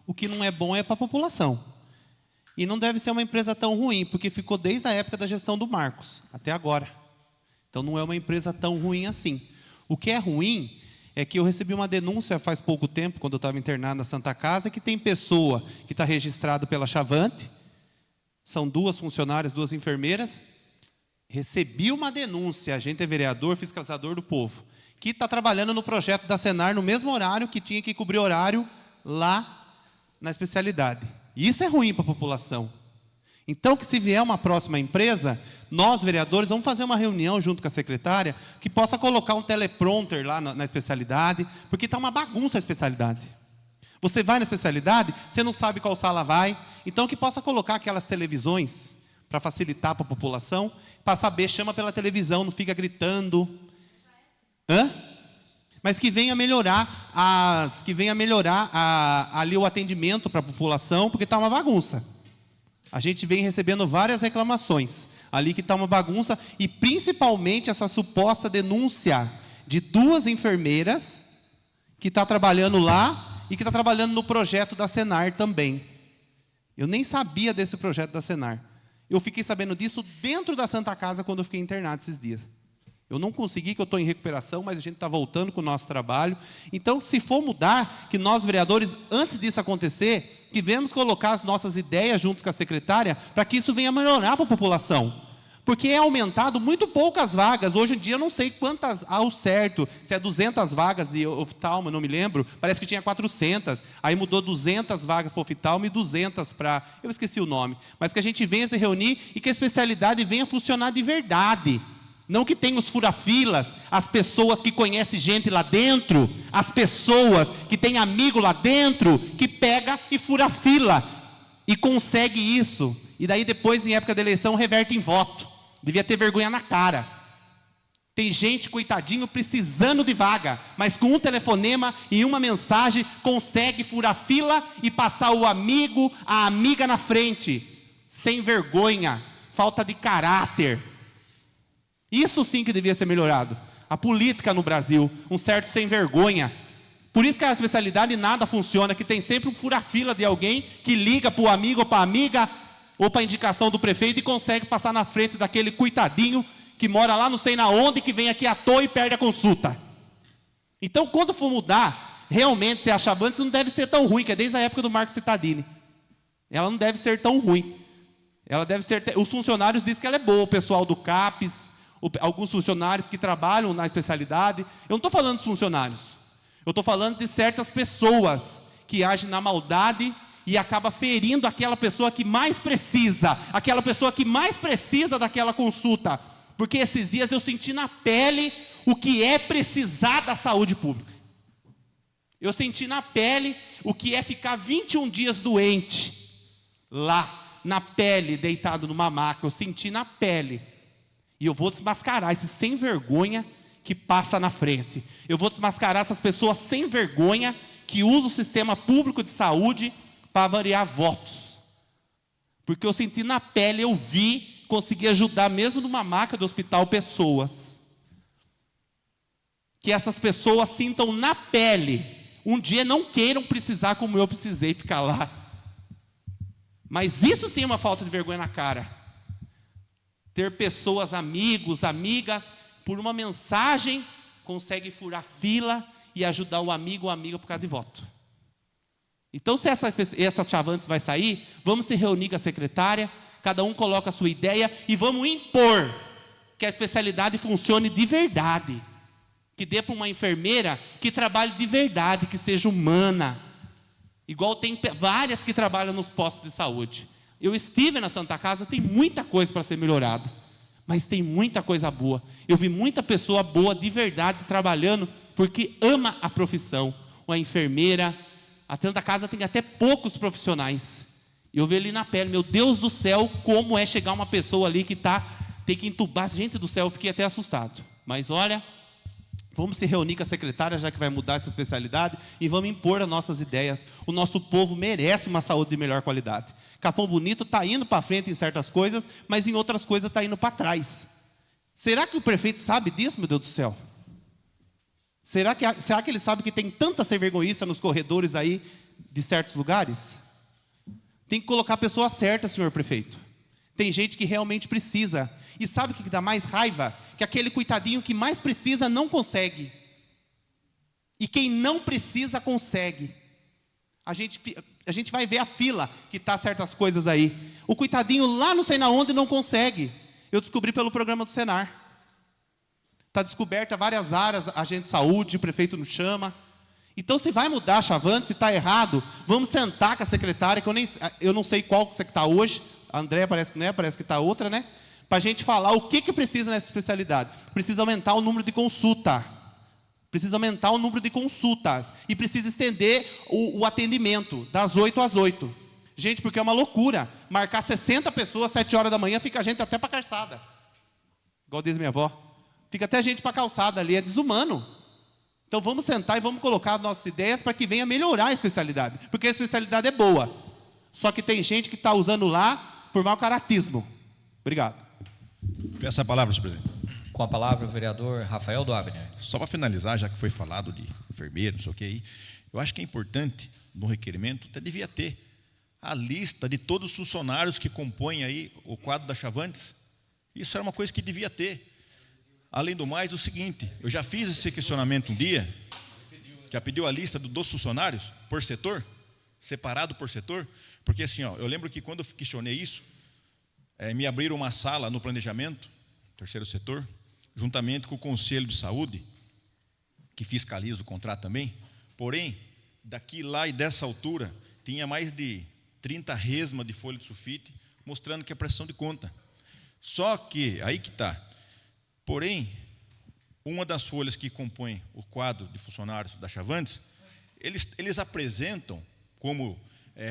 O que não é bom é para a população. E não deve ser uma empresa tão ruim, porque ficou desde a época da gestão do Marcos, até agora. Então não é uma empresa tão ruim assim. O que é ruim é que eu recebi uma denúncia faz pouco tempo, quando eu estava internado na Santa Casa, que tem pessoa que está registrada pela Chavante, são 2 funcionárias, 2 enfermeiras. Recebi uma denúncia, a gente é vereador, fiscalizador do povo, que está trabalhando no projeto da Senar no mesmo horário que tinha que cobrir horário lá na especialidade. E isso é ruim para a população. Então, que se vier uma próxima empresa, nós, vereadores, vamos fazer uma reunião junto com a secretária, que possa colocar um teleprompter lá na especialidade, porque está uma bagunça a especialidade. Você vai na especialidade, você não sabe qual sala vai, então que possa colocar aquelas televisões, para facilitar para a população, para saber, chama pela televisão, não fica gritando. Hã? Mas que venha melhorar ali o atendimento para a população, porque está uma bagunça. A gente vem recebendo várias reclamações ali que está uma bagunça, e principalmente essa suposta denúncia de 2 enfermeiras que está trabalhando lá e que está trabalhando no projeto da Senar também. Eu nem sabia desse projeto da Senar. Eu fiquei sabendo disso dentro da Santa Casa quando eu fiquei internado esses dias. Eu não consegui, que eu estou em recuperação, mas a gente está voltando com o nosso trabalho. Então, se for mudar, que nós, vereadores, antes disso acontecer, que venhamos colocar as nossas ideias junto com a secretária, para que isso venha melhorar para a população. Porque é aumentado muito poucas vagas. Hoje em dia, eu não sei quantas ao certo, se é 200 vagas de oftalmo, não me lembro, parece que tinha 400. Aí mudou 200 vagas para oftalmo e 200 para... eu esqueci o nome. Mas que a gente venha se reunir e que a especialidade venha funcionar de verdade. Não que tenha os fura-filas, as pessoas que conhecem gente lá dentro, as pessoas que têm amigo lá dentro, que pega e fura fila e consegue isso. E daí depois, em época da eleição, reverte em voto. Devia ter vergonha na cara. Tem gente, coitadinho, precisando de vaga, mas com um telefonema e uma mensagem, consegue furar fila e passar o amigo, a amiga na frente. Sem vergonha, falta de caráter. Isso sim que devia ser melhorado. A política no Brasil, um certo sem vergonha. Por isso que a especialidade nada funciona, que tem sempre um fura-fila de alguém que liga para o amigo ou para a amiga, ou para a indicação do prefeito e consegue passar na frente daquele coitadinho que mora lá não sei na onde, que vem aqui à toa e perde a consulta. Então, quando for mudar, realmente, se a Chavantes não deve ser tão ruim, que é desde a época do Marco Cittadini. Ela não deve ser tão ruim. Ela deve ser... os funcionários dizem que ela é boa, o pessoal do CAPES, alguns funcionários que trabalham na especialidade. Eu não estou falando dos funcionários. Eu estou falando de certas pessoas que agem na maldade e acaba ferindo aquela pessoa que mais precisa, aquela pessoa que mais precisa daquela consulta. Porque esses dias eu senti na pele o que é precisar da saúde pública. Eu senti na pele o que é ficar 21 dias doente, lá, na pele, deitado numa maca. Eu senti na pele. E eu vou desmascarar esse sem vergonha que passa na frente. Eu vou desmascarar essas pessoas sem vergonha que usam o sistema público de saúde para variar votos. Porque eu senti na pele, eu vi, consegui ajudar mesmo numa maca do hospital pessoas. Que essas pessoas sintam na pele, um dia não queiram precisar como eu precisei ficar lá. Mas isso sim é uma falta de vergonha na cara. Ter pessoas, amigos, amigas, por uma mensagem, consegue furar fila e ajudar o amigo ou a amiga por causa de voto. Então, se essa Chavantes vai sair, vamos se reunir com a secretária, cada um coloca a sua ideia e vamos impor que a especialidade funcione de verdade. Que dê para uma enfermeira que trabalhe de verdade, que seja humana. Igual tem várias que trabalham nos postos de saúde. Eu estive na Santa Casa, tem muita coisa para ser melhorada, mas tem muita coisa boa. Eu vi muita pessoa boa de verdade trabalhando porque ama a profissão. Uma enfermeira, a Santa Casa tem até poucos profissionais. Eu vi ali na pele, meu Deus do céu, como é chegar uma pessoa ali que tem que entubar. Gente do céu, eu fiquei até assustado. Mas olha, vamos se reunir com a secretária, já que vai mudar essa especialidade, e vamos impor as nossas ideias. O nosso povo merece uma saúde de melhor qualidade. Capão Bonito está indo para frente em certas coisas, mas em outras coisas está indo para trás. Será que o prefeito sabe disso, meu Deus do céu? Será que ele sabe que tem tanta sem vergonhice nos corredores aí de certos lugares? Tem que colocar a pessoa certa, senhor prefeito. Tem gente que realmente precisa. E sabe o que dá mais raiva? Que aquele coitadinho que mais precisa não consegue. E quem não precisa consegue. A gente vai ver a fila que está certas coisas aí. O coitadinho lá não sei na onde não consegue. Eu descobri pelo programa do Senar. Está descoberta várias áreas, agente de saúde, o prefeito nos chama. Então, se vai mudar, Chavantes, se está errado, vamos sentar com a secretária, que eu não sei qual que está hoje. A Andréa parece que não é, parece que está outra, né? Para a gente falar o que precisa nessa especialidade. Precisa aumentar o número de consulta. Precisa aumentar o número de consultas. E precisa estender o atendimento, das 8 às 8. Gente, porque é uma loucura. Marcar 60 pessoas, 7 horas da manhã, fica a gente até para a calçada. Igual diz minha avó. Fica até gente para a calçada ali, é desumano. Então vamos sentar e vamos colocar nossas ideias para que venha melhorar a especialidade. Porque a especialidade é boa. Só que tem gente que está usando lá por mau caratismo. Obrigado. Peço a palavra, senhor presidente. Com a palavra o vereador Rafael Dobner. Só para finalizar, já que foi falado de enfermeiro, não sei o que aí, eu acho que é importante, no requerimento, até devia ter a lista de todos os funcionários que compõem aí o quadro da Chavantes. Isso era uma coisa que devia ter. Além do mais, o seguinte, eu já fiz esse questionamento um dia, já pediu a lista dos funcionários por setor, separado por setor, porque assim, eu lembro que quando eu questionei isso, me abriram uma sala no planejamento, terceiro setor, juntamente com o Conselho de Saúde, que fiscaliza o contrato também, porém, daqui lá e dessa altura, tinha mais de 30 resmas de folha de sulfite, mostrando que é prestação de conta. Só que, aí que está, porém, uma das folhas que compõe o quadro de funcionários da Chavantes, eles apresentam como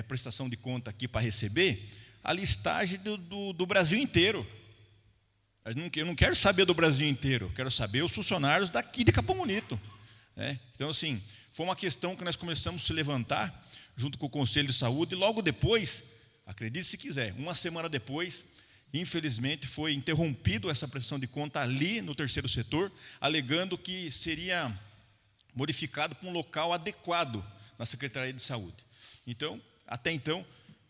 prestação de conta aqui para receber a listagem do Brasil inteiro. Eu não quero saber do Brasil inteiro, eu quero saber os funcionários daqui de Capão Bonito. Então, assim, foi uma questão que nós começamos a se levantar junto com o Conselho de Saúde, e logo depois, acredite se quiser, uma semana depois, infelizmente, foi interrompido essa prestação de conta ali no terceiro setor, alegando que seria modificado para um local adequado na Secretaria de Saúde. Então, até então,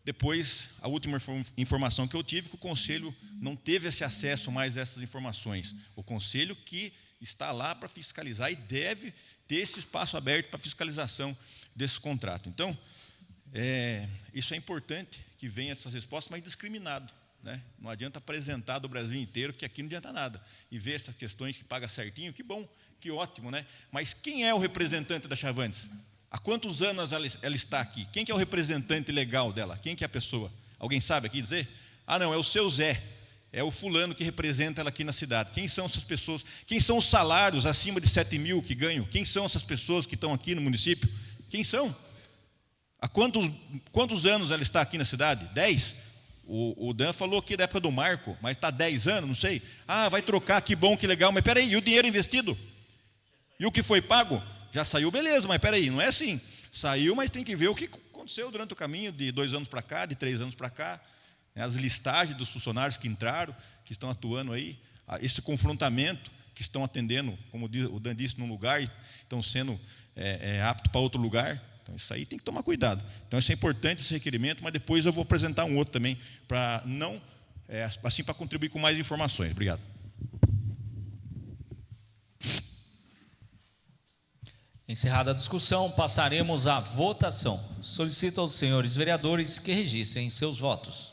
depois, a última informação que eu tive, que o Conselho não teve esse acesso mais a essas informações. O Conselho que está lá para fiscalizar e deve ter esse espaço aberto para fiscalização desse contrato. Então, isso é importante que venha essas respostas, mas discriminado. Não adianta apresentar do Brasil inteiro, que aqui não adianta nada. E ver essas questões que paga certinho, que bom, que ótimo, né? Mas quem é o representante da Chavantes? Há quantos anos ela está aqui? Quem que é o representante legal dela? Quem que é a pessoa? Alguém sabe aqui dizer? Ah, não, é o seu Zé. É o fulano que representa ela aqui na cidade. Quem são essas pessoas? Quem são os salários acima de 7 mil que ganham? Quem são essas pessoas que estão aqui no município? Quem são? Há quantos anos ela está aqui na cidade? 10? O Dan falou aqui da época do Marco, mas está 10 anos, não sei. Ah, vai trocar, que bom, que legal. Mas peraí, e o dinheiro investido? E o que foi pago? Já saiu, beleza, mas peraí, não é assim. Saiu, mas tem que ver o que aconteceu durante o caminho, de 2 anos para cá, de 3 anos para cá. As listagens dos funcionários que entraram, que estão atuando aí, esse confrontamento, que estão atendendo, como o Dan disse, num lugar, e estão sendo aptos para outro lugar. Então, isso aí tem que tomar cuidado. Então, isso é importante, esse requerimento, mas depois eu vou apresentar um outro também, para não, assim, para contribuir com mais informações. Obrigado. Encerrada a discussão, passaremos à votação. Solicito aos senhores vereadores que registrem seus votos.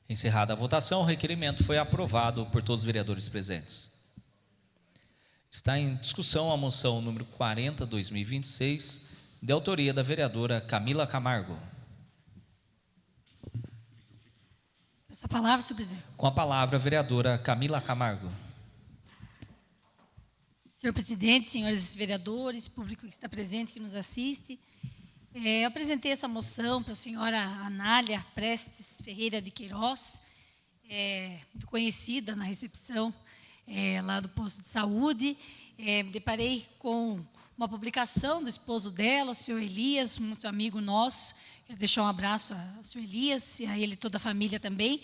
Encerrada a votação, o requerimento foi aprovado por todos os vereadores presentes. Está em discussão a moção número 40/2026, de autoria da vereadora Camila Camargo. Essa palavra, senhor presidente. Com a palavra, a vereadora Camila Camargo. Senhor presidente, senhores vereadores, público que está presente, que nos assiste, Eu apresentei essa moção para a senhora Anália Prestes Ferreira de Queiroz, muito conhecida na recepção lá do posto de saúde. Me deparei com uma publicação do esposo dela, o senhor Elias, muito amigo nosso. Quero deixar um abraço ao senhor Elias e a ele e toda a família também.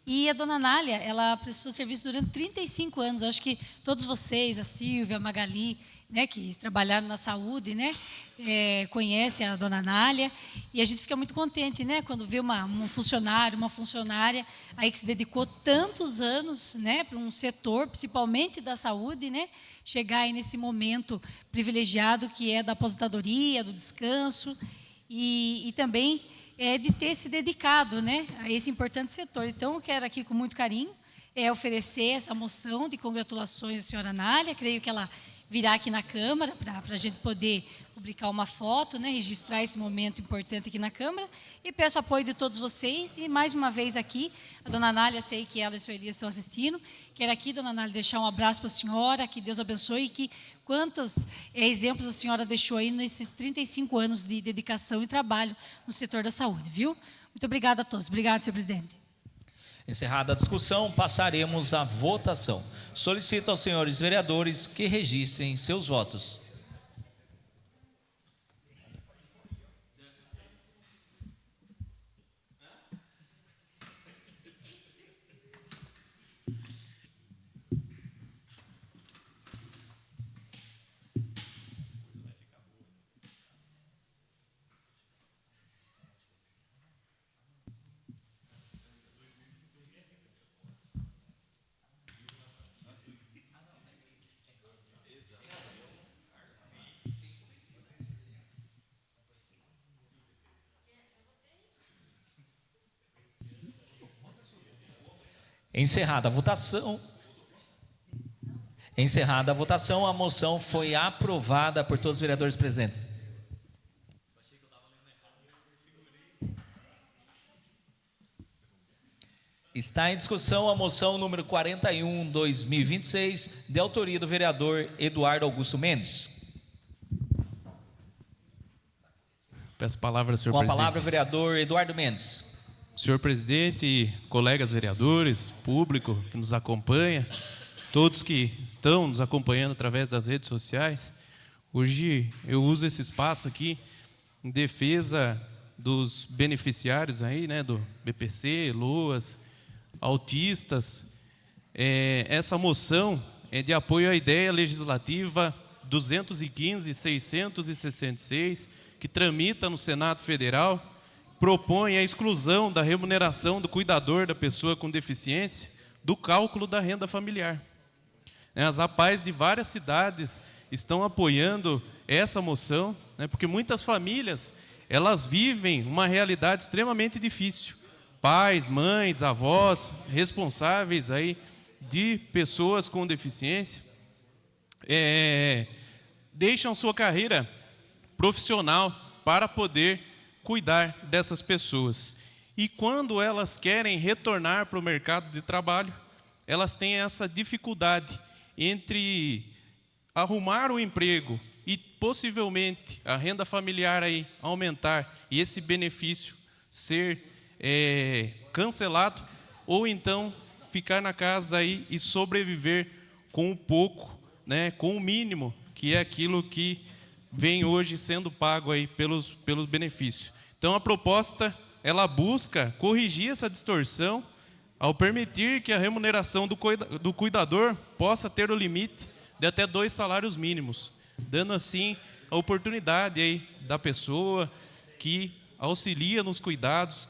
E a dona Anália, ela prestou serviço durante 35 anos. Acho que todos vocês, a Silvia, a Magali, né, que trabalharam na saúde, né, conhecem a dona Anália. E a gente fica muito contente, né, quando vê um funcionário, uma funcionária aí que se dedicou tantos anos, né, para um setor, principalmente da saúde, né, chegar aí nesse momento privilegiado que é da aposentadoria, do descanso e também de ter se dedicado, né, a esse importante setor. Então, eu quero aqui, com muito carinho, oferecer essa moção de congratulações à senhora Anália. Creio que ela virá aqui na Câmara para a gente poder publicar uma foto, né, registrar esse momento importante aqui na Câmara. E peço apoio de todos vocês. E, mais uma vez aqui, a dona Anália, sei que ela e o senhor Elias estão assistindo. Quero aqui, dona Anália, deixar um abraço para a senhora, que Deus abençoe e que quantos exemplos a senhora deixou aí nesses 35 anos de dedicação e trabalho no setor da saúde, viu? Muito obrigada a todos. Obrigado, senhor presidente. Encerrada a discussão, passaremos à votação. Solicito aos senhores vereadores que registrem seus votos. Encerrada a votação, a moção foi aprovada por todos os vereadores presentes. Está em discussão a moção número 41/2026, de autoria do vereador Eduardo Augusto Mendes. Peço palavra, senhor Com a presidente. palavra, o vereador Eduardo Mendes. Senhor presidente, colegas vereadores, público que nos acompanha, todos que estão nos acompanhando através das redes sociais, hoje eu uso esse espaço aqui em defesa dos beneficiários aí, né, do BPC, LOAS, autistas. Essa moção é de apoio à ideia legislativa 215/666, que tramita no Senado Federal, propõe a exclusão da remuneração do cuidador da pessoa com deficiência do cálculo da renda familiar. As APAES de várias cidades estão apoiando essa moção, né, porque muitas famílias elas vivem uma realidade extremamente difícil. Pais, mães, avós, responsáveis aí de pessoas com deficiência, deixam sua carreira profissional para poder cuidar dessas pessoas. E quando elas querem retornar para o mercado de trabalho, elas têm essa dificuldade entre arrumar o emprego e possivelmente a renda familiar aí aumentar e esse benefício ser cancelado, ou então ficar na casa aí e sobreviver com o pouco, né, com o mínimo, que é aquilo que vem hoje sendo pago aí pelos benefícios. Então a proposta, ela busca corrigir essa distorção ao permitir que a remuneração do cuidador possa ter o limite de até 2 salários mínimos, dando assim a oportunidade aí da pessoa que auxilia nos cuidados,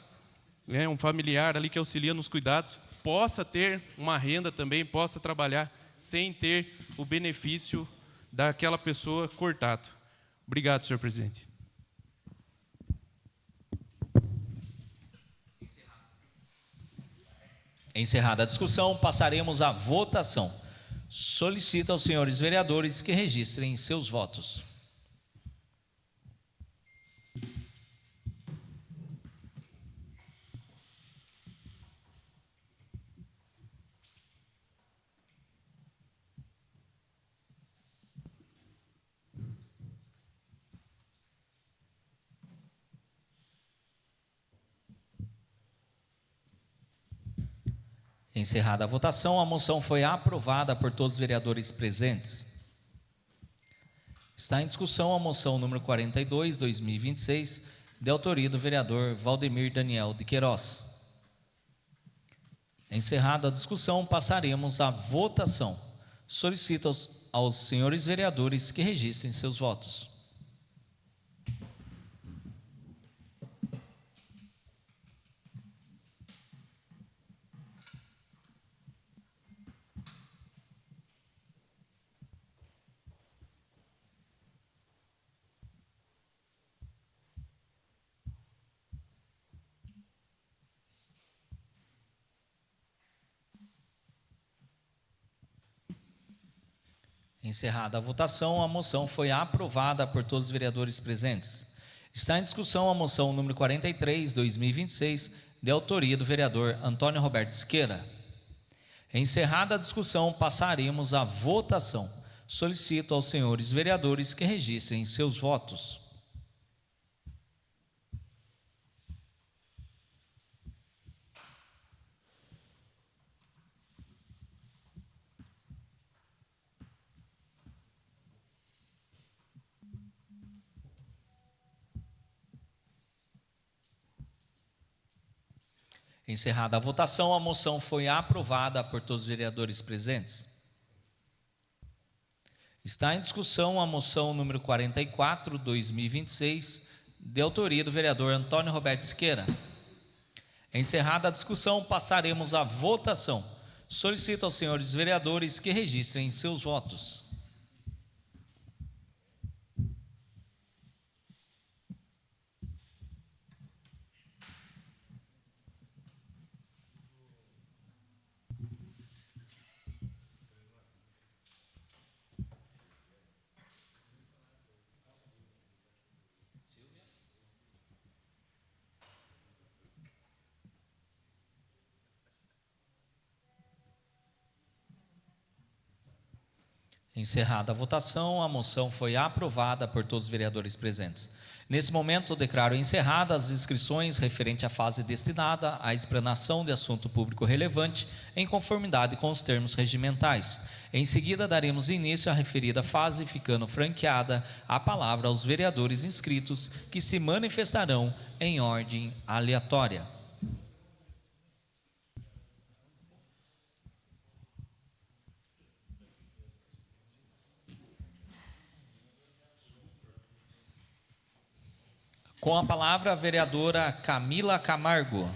né, um familiar ali que auxilia nos cuidados, possa ter uma renda também, possa trabalhar sem ter o benefício daquela pessoa cortado. Obrigado, senhor presidente. Encerrada a discussão, passaremos à votação. Solicito aos senhores vereadores que registrem seus votos. Encerrada a votação, a moção foi aprovada por todos os vereadores presentes. Está em discussão a moção número 42, 2026, de autoria do vereador Valdemir Daniel de Queiroz. Encerrada a discussão, passaremos à votação. Solicito aos senhores vereadores que registrem seus votos. Encerrada a votação, a moção foi aprovada por todos os vereadores presentes. Está em discussão a moção número 43, 2026, de autoria do vereador Antônio Roberto Esqueira. Encerrada a discussão, passaremos à votação. Solicito aos senhores vereadores que registrem seus votos. Encerrada a votação, a moção foi aprovada por todos os vereadores presentes. Está em discussão a moção número 44, 2026, de autoria do vereador Antônio Roberto Esqueira. Encerrada a discussão, passaremos à votação. Solicito aos senhores vereadores que registrem seus votos. Encerrada a votação, a moção foi aprovada por todos os vereadores presentes. Nesse momento, eu declaro encerradas as inscrições referente à fase destinada à explanação de assunto público relevante, em conformidade com os termos regimentais. Em seguida, daremos início à referida fase, ficando franqueada a palavra aos vereadores inscritos, que se manifestarão em ordem aleatória. Com a palavra, a vereadora Camila Camargo.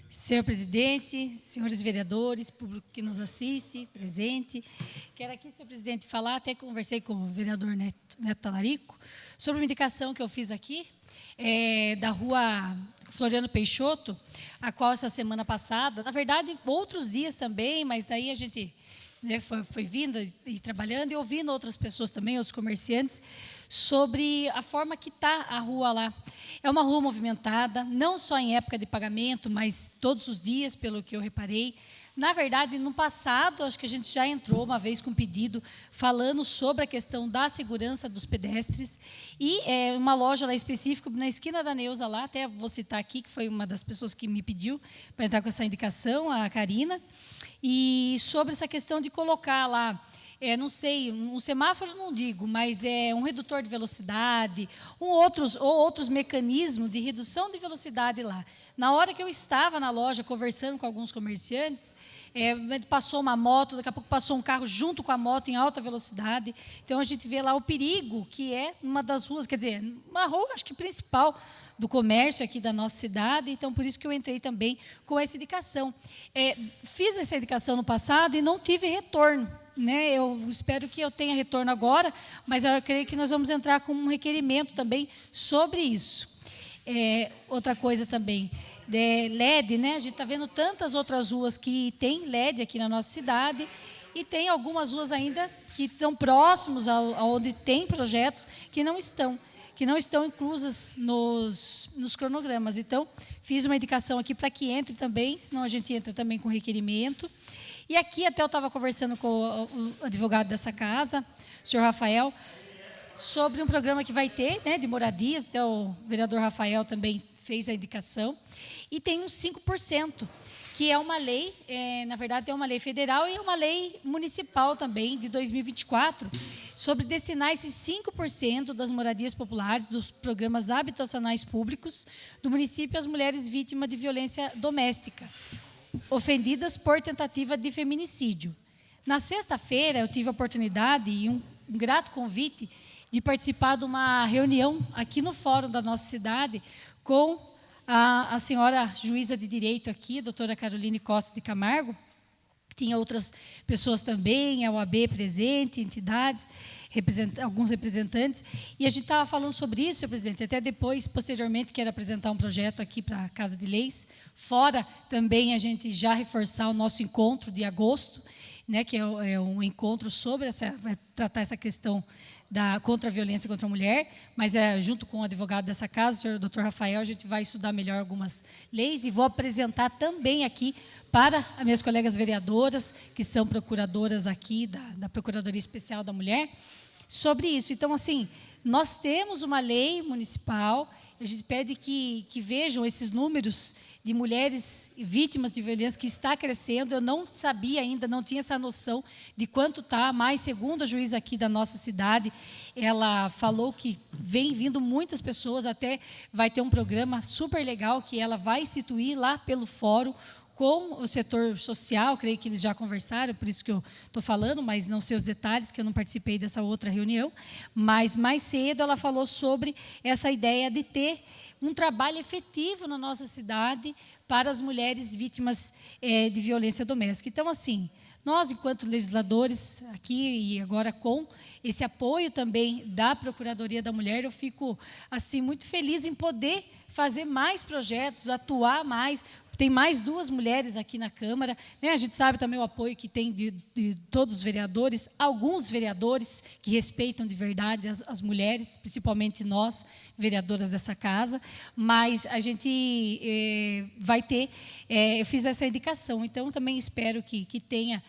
Senhor presidente, senhores vereadores, público que nos assiste, presente, quero aqui, senhor presidente, falar, até conversei com o vereador Neto Talarico, sobre uma indicação que eu fiz aqui, da rua Floriano Peixoto, a qual essa semana passada, na verdade, outros dias também, mas aí a gente foi vindo e trabalhando e ouvindo outras pessoas também, outros comerciantes, sobre a forma que está a rua lá. É uma rua movimentada, não só em época de pagamento, mas todos os dias, pelo que eu reparei. Na verdade, no passado, acho que a gente já entrou uma vez com um pedido falando sobre a questão da segurança dos pedestres. E uma loja lá específica, na esquina da Neuza lá, até vou citar aqui, que foi uma das pessoas que me pediu para entrar com essa indicação, a Karina. E sobre essa questão de colocar lá, não sei, um semáforo não digo, mas um redutor de velocidade, outros mecanismos de redução de velocidade lá. Na hora que eu estava na loja conversando com alguns comerciantes, passou uma moto, daqui a pouco passou um carro junto com a moto em alta velocidade. Então, a gente vê lá o perigo que é uma das ruas, quer dizer, uma rua, acho que principal do comércio aqui da nossa cidade. Então, por isso que eu entrei também com essa indicação. Fiz essa indicação no passado e não tive retorno. Eu espero que eu tenha retorno agora, mas eu creio que nós vamos entrar com um requerimento também sobre isso. Outra coisa também, LED, a gente está vendo tantas outras ruas que tem LED aqui na nossa cidade, e tem algumas ruas ainda que são próximos aonde tem projetos que não estão. que não estão inclusas nos cronogramas. Então, fiz uma indicação aqui para que entre também, senão a gente entra também com requerimento. E aqui até eu estava conversando com o advogado dessa casa, o senhor Rafael, sobre um programa que vai ter, né, de moradias, até o vereador Rafael também fez a indicação, e tem uns 5%, que é uma lei, na verdade é uma lei federal e é uma lei municipal também, de 2024, sobre destinar esses 5% das moradias populares, dos programas habitacionais públicos do município às mulheres vítimas de violência doméstica, ofendidas por tentativa de feminicídio. Na sexta-feira, eu tive a oportunidade e um grato convite de participar de uma reunião aqui no fórum da nossa cidade com a senhora juíza de direito aqui, a doutora Caroline Costa de Camargo. Tinha outras pessoas também, a OAB presente, entidades, alguns representantes. E a gente estava falando sobre isso, senhor presidente, até depois, posteriormente, quero apresentar um projeto aqui para a Casa de Leis. Fora também a gente já reforçar o nosso encontro de agosto, né, que é um encontro sobre vai tratar essa questão contra a violência contra a mulher, mas junto com o advogado dessa casa, o senhor Dr. Rafael, a gente vai estudar melhor algumas leis e vou apresentar também aqui para as minhas colegas vereadoras, que são procuradoras aqui da Procuradoria Especial da Mulher, sobre isso. Então, assim, nós temos uma lei municipal, a gente pede que vejam esses números de mulheres vítimas de violência que está crescendo. Eu não sabia ainda, não tinha essa noção de quanto está, mas segundo a juíza aqui da nossa cidade, ela falou que vem vindo muitas pessoas, até vai ter um programa super legal que ela vai instituir lá pelo fórum com o setor social, creio que eles já conversaram, por isso que eu estou falando, mas não sei os detalhes, que eu não participei dessa outra reunião, mas mais cedo ela falou sobre essa ideia de ter um trabalho efetivo na nossa cidade para as mulheres vítimas de violência doméstica. Então, assim, nós, enquanto legisladores aqui e agora com esse apoio também da Procuradoria da Mulher, eu fico assim muito feliz em poder fazer mais projetos, atuar mais. Tem mais 2 mulheres aqui na Câmara, né? A gente sabe também o apoio que tem de todos os vereadores, alguns vereadores que respeitam de verdade as mulheres, principalmente nós, vereadoras dessa casa, mas a gente vai ter, eu fiz essa indicação, então também espero que tenha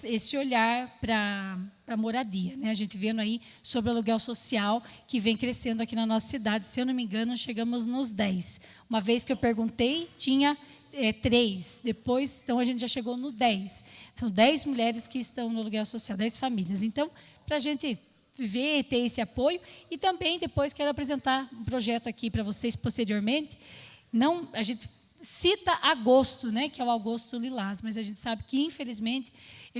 esse olhar para a moradia, né? A gente vendo aí sobre o aluguel social que vem crescendo aqui na nossa cidade, se eu não me engano, chegamos nos 10. Uma vez que eu perguntei, tinha 3. Depois, então, a gente já chegou no 10. São 10 mulheres que estão no aluguel social, 10 famílias. Então, para a gente ver, ter esse apoio, e também depois quero apresentar um projeto aqui para vocês posteriormente. Não, a gente cita agosto, né, que é o agosto lilás, mas a gente sabe que, infelizmente,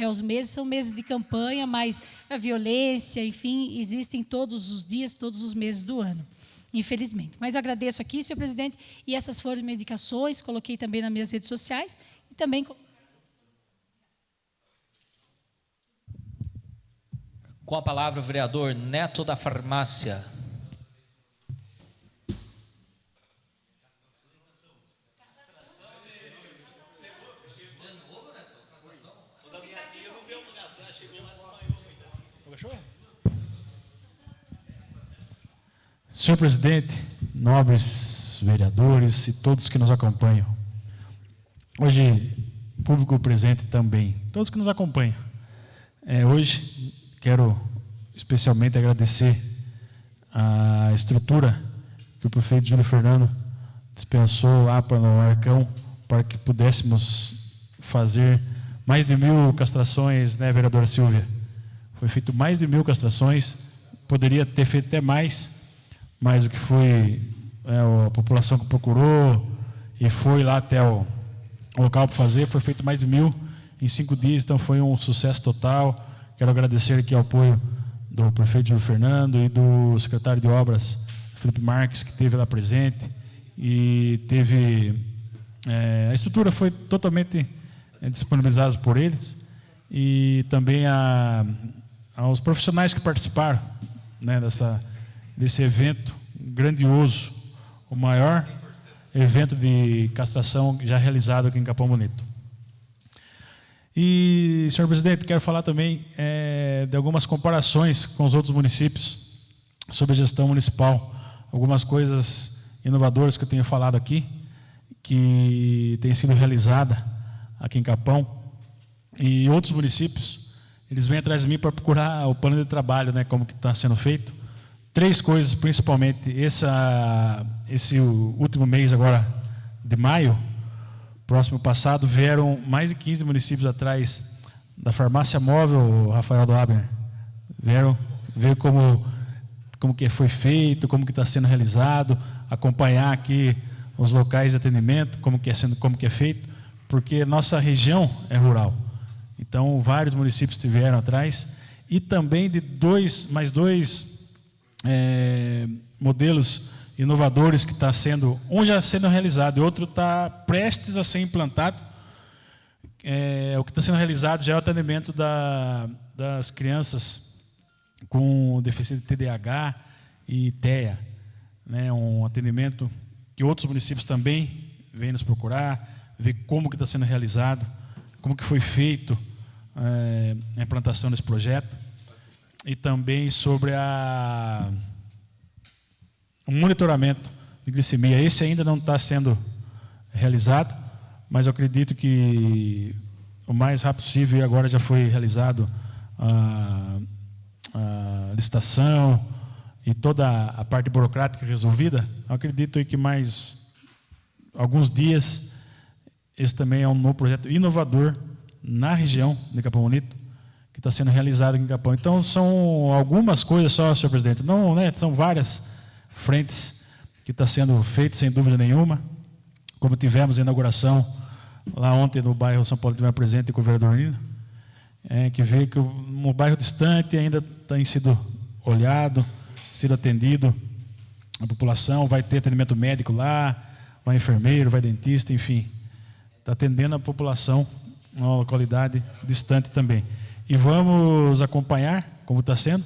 os meses são meses de campanha, mas a violência, enfim, existem todos os dias, todos os meses do ano, infelizmente. Mas eu agradeço aqui, senhor presidente, e essas foram as minhas indicações, coloquei também nas minhas redes sociais, e também... Com a palavra o vereador Neto da Farmácia. Senhor presidente, nobres vereadores e todos que nos acompanham. Hoje, público presente também, todos que nos acompanham. Hoje, quero especialmente agradecer a estrutura que o prefeito Júlio Fernando dispensou lá para o Arcão, para que pudéssemos fazer mais de 1.000 castrações, né, vereadora Silvia? Foi feito mais de 1.000 castrações, poderia ter feito até mais, mas o que foi a população que procurou e foi lá até o local para fazer, foi feito mais de 1.000 em 5 dias, então foi um sucesso total. Quero agradecer aqui o apoio do prefeito Júlio Fernando e do secretário de Obras, Felipe Marques, que esteve lá presente, e teve... a estrutura foi totalmente disponibilizada por eles, e também aos profissionais que participaram, né, desse evento grandioso, o maior evento de castração já realizado aqui em Capão Bonito. E, senhor presidente, quero falar também de algumas comparações com os outros municípios. sobre a gestão municipal. Algumas coisas inovadoras que eu tenho falado aqui, que tem sido realizada aqui em Capão, e outros municípios, eles vêm atrás de mim para procurar o plano de trabalho, né, como que está sendo feito. 3 coisas, principalmente, esse último mês agora de maio, próximo passado, vieram mais de 15 municípios atrás da farmácia móvel, Rafael do Abner. Vieram ver como que foi feito, como que está sendo realizado, acompanhar aqui os locais de atendimento, como que é feito, porque nossa região é rural. Então, vários municípios estiveram atrás, e também de mais dois modelos inovadores que está sendo, um já sendo realizado e outro está prestes a ser implantado. O que está sendo realizado já é o atendimento das crianças com deficiência de TDAH e TEA, né? Um atendimento que outros municípios também vêm nos procurar, ver como que está sendo realizado, como que foi feito a implantação desse projeto, e também sobre o monitoramento de glicemia. Esse ainda não está sendo realizado, mas eu acredito que o mais rápido possível, e agora já foi realizado a licitação e toda a parte burocrática resolvida. Eu acredito que mais alguns dias, esse também é um novo projeto inovador na região de Capão Bonito, que está sendo realizado aqui em Capão. Então, são algumas coisas só, senhor presidente, não, né, são várias frentes que está sendo feitas, sem dúvida nenhuma. Como tivemos a inauguração lá ontem no bairro São Paulo, tivemos presente com o vereador Nino, que vê que um bairro distante ainda tem sido olhado, sido atendido. A população vai ter atendimento médico lá, vai enfermeiro, vai dentista, enfim. Está atendendo a população numa localidade distante também. E vamos acompanhar como está sendo.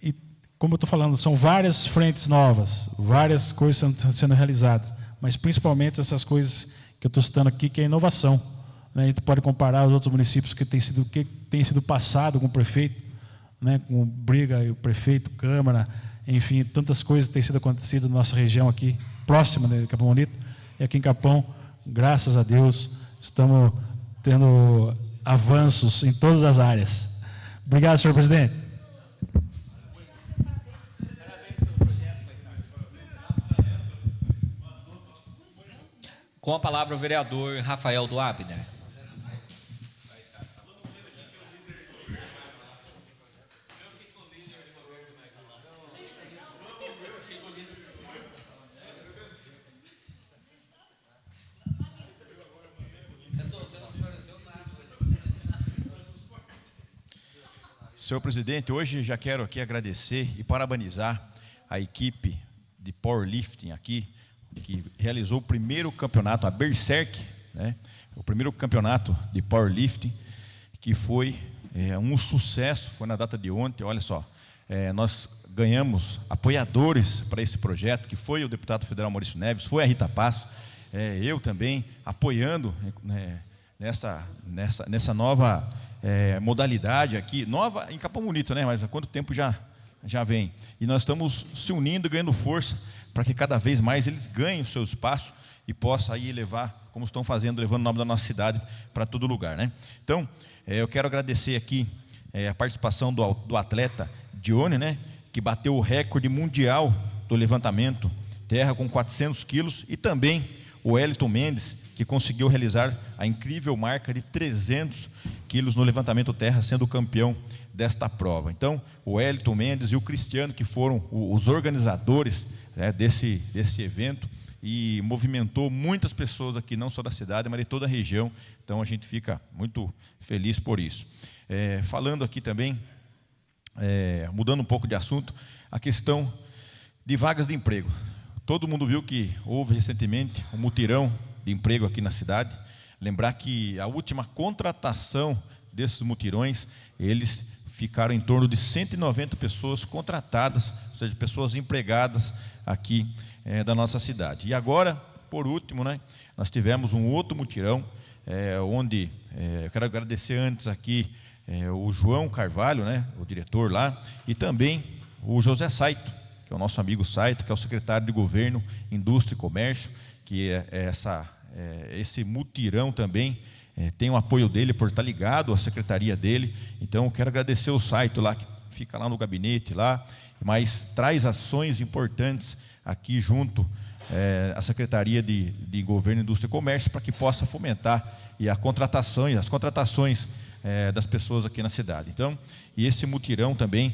E, como eu estou falando, são várias frentes novas, várias coisas sendo realizadas, mas principalmente essas coisas que eu estou citando aqui, que é inovação, né? A gente pode comparar os outros municípios que tem sido passado com o prefeito, né? Com briga, o prefeito, Câmara, enfim, tantas coisas que têm sido acontecido na nossa região aqui, próxima de Capão Bonito. E aqui em Capão, graças a Deus, estamos tendo avanços em todas as áreas. Obrigado, senhor presidente. Com a palavra o vereador Rafael do Abner. Senhor presidente, hoje já quero aqui agradecer e parabenizar a equipe de powerlifting aqui, que realizou o primeiro campeonato, a Berserk, né? O primeiro campeonato de powerlifting, que foi um sucesso, foi na data de ontem. Olha só, nós ganhamos apoiadores para esse projeto, que foi o deputado federal Maurício Neves, foi a Rita Passo, eu também apoiando, né, nessa nova modalidade aqui, nova em Capão Bonito, né? Mas há quanto tempo já vem? E nós estamos se unindo, ganhando força, para que cada vez mais eles ganhem o seu espaço e possam aí levar, como estão fazendo, levando o nome da nossa cidade para todo lugar, né? Então, eu quero agradecer aqui a participação do atleta Dione, né? Que bateu o recorde mundial do levantamento terra com 400 quilos, e também o Wellington Mendes, que conseguiu realizar a incrível marca de 300 quilos no levantamento terra, sendo o campeão desta prova. Então, o Wellington Mendes e o Cristiano, que foram os organizadores, né, desse evento, e movimentou muitas pessoas aqui, não só da cidade, mas de toda a região. Então, a gente fica muito feliz por isso. Falando aqui também, mudando um pouco de assunto, a questão de vagas de emprego. Todo mundo viu que houve recentemente um mutirão de emprego aqui na cidade. Lembrar que a última contratação desses mutirões, eles ficaram em torno de 190 pessoas contratadas, ou seja, pessoas empregadas aqui da nossa cidade. E agora, por último, né, nós tivemos um outro mutirão, onde eu quero agradecer antes aqui o João Carvalho, né, o diretor lá, e também o José Saito, que é o nosso amigo Saito, que é o secretário de Governo, Indústria e Comércio, que esse mutirão também tem o apoio dele por estar ligado à secretaria dele. Então, eu quero agradecer o Saito lá, que fica lá no gabinete, lá, mas traz ações importantes aqui junto à Secretaria de Governo, Indústria e Comércio, para que possa fomentar as contratações das pessoas aqui na cidade. Então, e esse mutirão também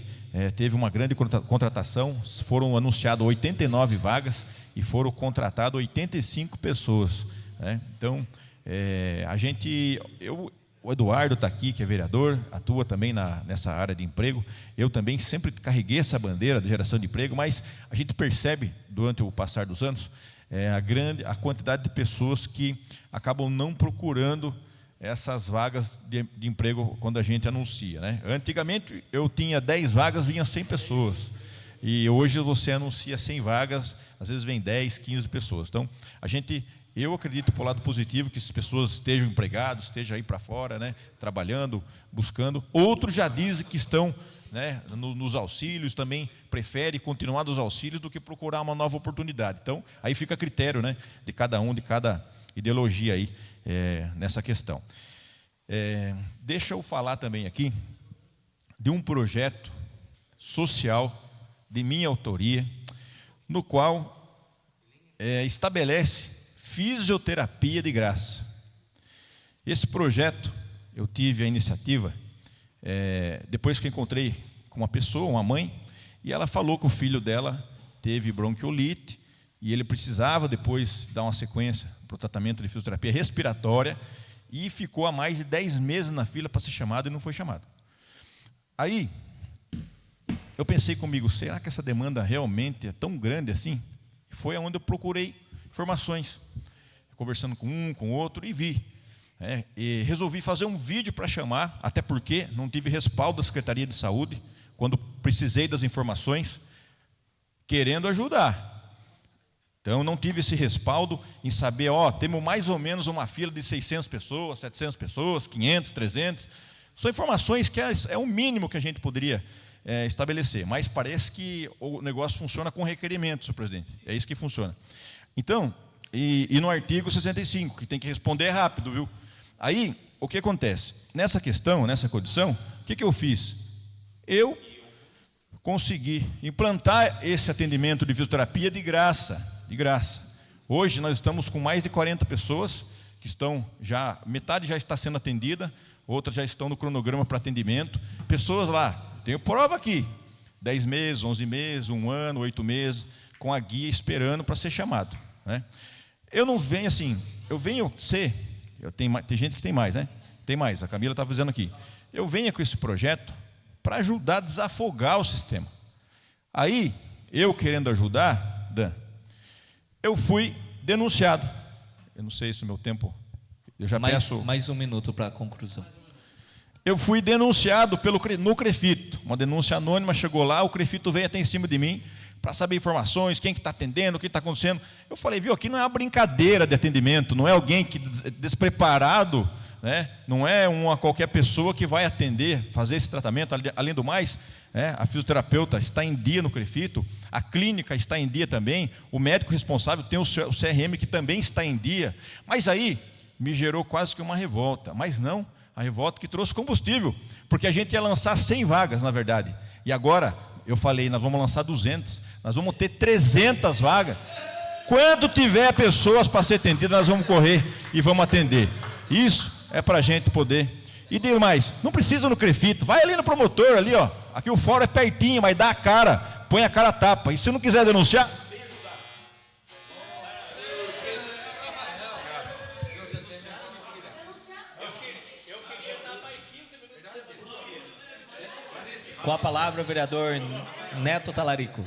teve uma grande contratação, foram anunciadas 89 vagas e foram contratadas 85 pessoas, né? Então, o Eduardo está aqui, que é vereador, atua também nessa área de emprego. Eu também sempre carreguei essa bandeira de geração de emprego, mas a gente percebe, durante o passar dos anos, a quantidade de pessoas que acabam não procurando essas vagas de emprego quando a gente anuncia, né? Antigamente, eu tinha 10 vagas, vinha 100 pessoas. E hoje você anuncia 100 vagas, às vezes vem 10, 15 pessoas. Então, eu acredito, por lado positivo, que essas pessoas estejam empregadas, estejam aí para fora, né, trabalhando, buscando. Outros já dizem que estão, né, nos auxílios, também preferem continuar nos auxílios do que procurar uma nova oportunidade. Então, aí fica a critério, né, de cada um, de cada ideologia aí, nessa questão. Deixa eu falar também aqui de um projeto social de minha autoria, no qual estabelece fisioterapia de graça. Esse projeto, eu tive a iniciativa, depois que encontrei com uma pessoa, uma mãe, e ela falou que o filho dela teve bronquiolite, e ele precisava depois dar uma sequência para o tratamento de fisioterapia respiratória, e ficou há mais de 10 meses na fila para ser chamado e não foi chamado. Aí, eu pensei comigo, será que essa demanda realmente é tão grande assim? Foi onde eu procurei informações, conversando com um, com outro, e vi. E resolvi fazer um vídeo para chamar, até porque não tive respaldo da Secretaria de Saúde, quando precisei das informações, querendo ajudar. Então, não tive esse respaldo em saber, temos mais ou menos uma fila de 600 pessoas, 700 pessoas, 500, 300. São informações que é o mínimo que a gente poderia estabelecer, mas parece que o negócio funciona com requerimento, senhor presidente. É isso que funciona. Então, e no artigo 65, que tem que responder rápido, viu? Aí, o que acontece? Nessa questão, nessa condição, o que eu fiz? Eu consegui implantar esse atendimento de fisioterapia de graça. Hoje nós estamos com mais de 40 pessoas que estão já, metade já está sendo atendida, outras já estão no cronograma para atendimento. Pessoas lá, tenho prova aqui, 10 meses, 11 meses, 1 ano, 8 meses, com a guia esperando para ser chamado, né? Eu não venho assim, eu venho tem gente que tem mais, né? Tem mais, a Camila estava dizendo aqui. Eu venho com esse projeto para ajudar a desafogar o sistema. Aí, eu querendo ajudar, Dan, eu fui denunciado. Eu não sei se o meu tempo, eu já peço... Mais 1 minuto para a conclusão. Eu fui denunciado no CREFITO, uma denúncia anônima, chegou lá, o CREFITO veio até em cima de mim, para saber informações, quem que está atendendo, o que está acontecendo. Eu falei, viu, aqui não é uma brincadeira de atendimento, não é alguém que despreparado, né? Não é qualquer pessoa que vai atender, fazer esse tratamento. Além do mais, a fisioterapeuta está em dia no CREFITO, a clínica está em dia também, o médico responsável tem o CRM que também está em dia. Mas aí me gerou quase que uma revolta, mas não, a revolta que trouxe combustível, porque a gente ia lançar 100 vagas, na verdade, e agora eu falei, nós vamos lançar 200, nós vamos ter 300 vagas. Quando tiver pessoas para ser atendidas, nós vamos correr e vamos atender. Isso é para a gente poder. E demais, não precisa no CREFITO, vai ali no promotor, ali, aqui o fórum é pertinho, mas dá a cara, põe a cara a tapa. E se não quiser denunciar, Com a palavra, o vereador Neto Talarico.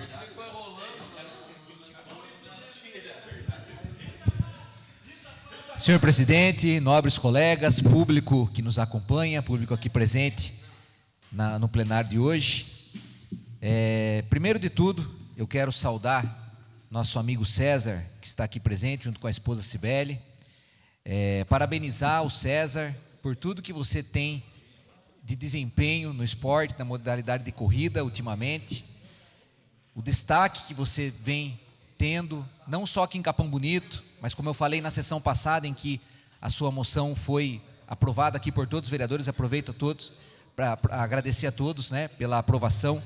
Senhor presidente, nobres colegas, público que nos acompanha, público aqui presente no plenário de hoje. Primeiro de tudo, eu quero saudar nosso amigo César, que está aqui presente, junto com a esposa Cibele. Parabenizar o César por tudo que você tem de desempenho no esporte, na modalidade de corrida ultimamente. o destaque que você vem tendo, não só aqui em Capão Bonito, mas como eu falei na sessão passada, em que a sua moção foi aprovada aqui por todos os vereadores, aproveito a todos para agradecer a todos, né, pela aprovação,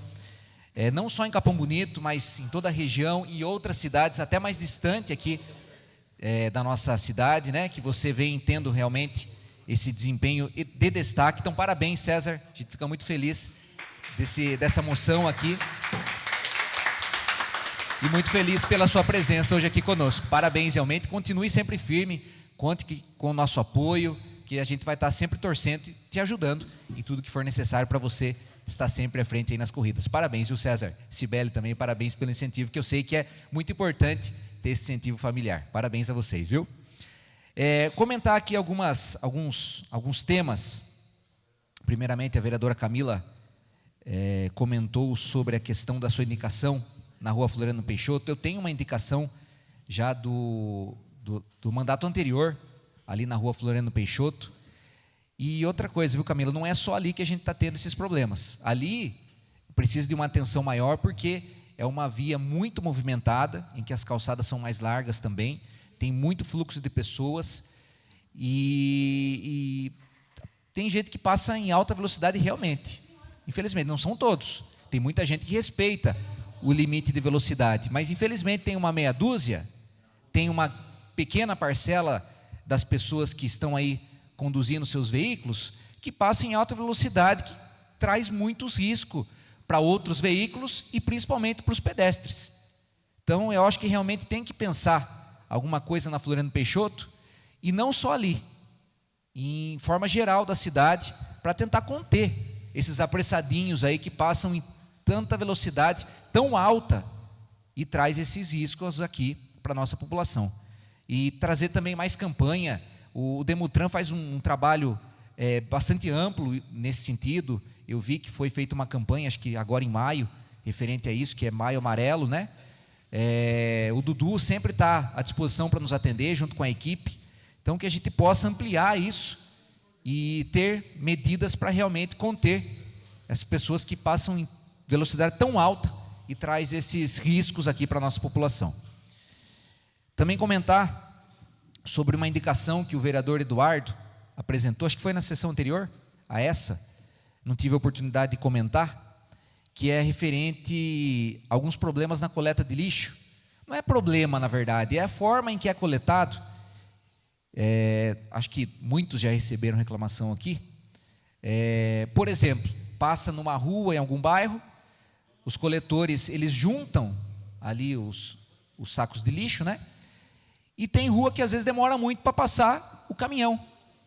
não só em Capão Bonito, mas em toda a região e outras cidades, até mais distante aqui da nossa cidade, né, que você vem tendo realmente esse desempenho de destaque. Então, parabéns, César, a gente fica muito feliz dessa moção aqui, e muito feliz pela sua presença hoje aqui conosco. Parabéns, realmente, continue sempre firme, conte com o nosso apoio, que a gente vai estar sempre torcendo e te ajudando em tudo que for necessário para você estar sempre à frente aí nas corridas. Parabéns, viu, César? Cibele também, parabéns pelo incentivo, que eu sei que é muito importante ter esse incentivo familiar. Parabéns a vocês, viu? Comentar aqui alguns temas. Primeiramente, a vereadora Camila comentou sobre a questão da sua indicação na Rua Floriano Peixoto. Eu tenho uma indicação já do mandato anterior, ali na Rua Floriano Peixoto. E outra coisa, viu, Camila, não é só ali que a gente está tendo esses problemas. Ali precisa de uma atenção maior, porque é uma via muito movimentada, em que as calçadas são mais largas também, tem muito fluxo de pessoas, e tem gente que passa em alta velocidade realmente. Infelizmente, não são todos. Tem muita gente que respeita o limite de velocidade, mas infelizmente tem uma meia dúzia, tem uma pequena parcela das pessoas que estão aí conduzindo seus veículos, que passam em alta velocidade, que traz muitos riscos para outros veículos e principalmente para os pedestres. Então, eu acho que realmente tem que pensar alguma coisa na Floriano Peixoto, e não só ali, em forma geral da cidade, para tentar conter esses apressadinhos aí que passam em tanta velocidade tão alta e traz esses riscos aqui para a nossa população. E trazer também mais campanha. O Demutran faz um trabalho bastante amplo nesse sentido. Eu vi que foi feita uma campanha, acho que agora em maio, referente a isso, que é Maio Amarelo, né? O Dudu sempre está à disposição para nos atender, junto com a equipe. Então, que a gente possa ampliar isso e ter medidas para realmente conter as pessoas que passam em velocidade tão alta e traz esses riscos aqui para a nossa população. Também comentar sobre uma indicação que o vereador Eduardo apresentou, acho que foi na sessão anterior a essa, não tive a oportunidade de comentar, que é referente a alguns problemas na coleta de lixo. Não é problema, na verdade, é a forma em que é coletado. Acho que muitos já receberam reclamação aqui. Por exemplo, passa numa rua em algum bairro, os coletores, eles juntam ali os sacos de lixo, né? E tem rua que às vezes demora muito para passar o caminhão.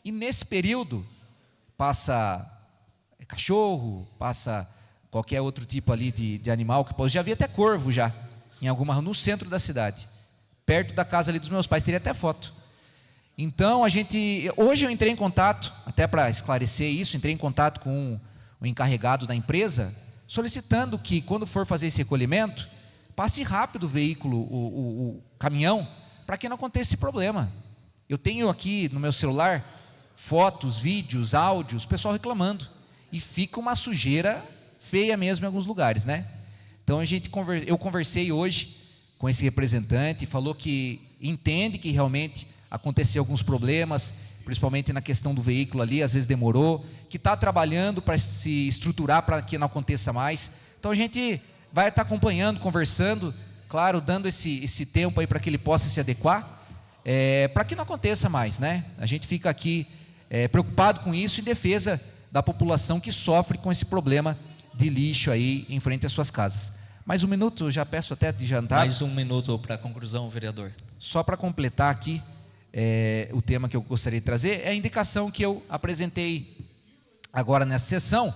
E nesse período, passa cachorro, passa qualquer outro tipo ali de animal, que já vi até corvo já, em alguma no centro da cidade, perto da casa ali dos meus pais, teria até foto. Então, hoje eu entrei em contato, até para esclarecer isso, entrei em contato com o encarregado da empresa, solicitando que, quando for fazer esse recolhimento, passe rápido o veículo, o caminhão, para que não aconteça esse problema. Eu tenho aqui no meu celular fotos, vídeos, áudios, pessoal reclamando, e fica uma sujeira feia mesmo em alguns lugares, né? Então eu conversei hoje com esse representante, falou que entende que realmente aconteceu alguns problemas, principalmente na questão do veículo ali, às vezes demorou, que está trabalhando para se estruturar para que não aconteça mais. Então a gente vai estar acompanhando, conversando, claro, dando esse tempo aí para que ele possa se adequar, para que não aconteça mais, né? A gente fica aqui preocupado com isso, em defesa da população que sofre com esse problema de lixo aí em frente às suas casas. Mais um minuto, já peço até de jantar. Mais um minuto para a conclusão, vereador. Só para completar aqui o tema que eu gostaria de trazer, é a indicação que eu apresentei agora nessa sessão,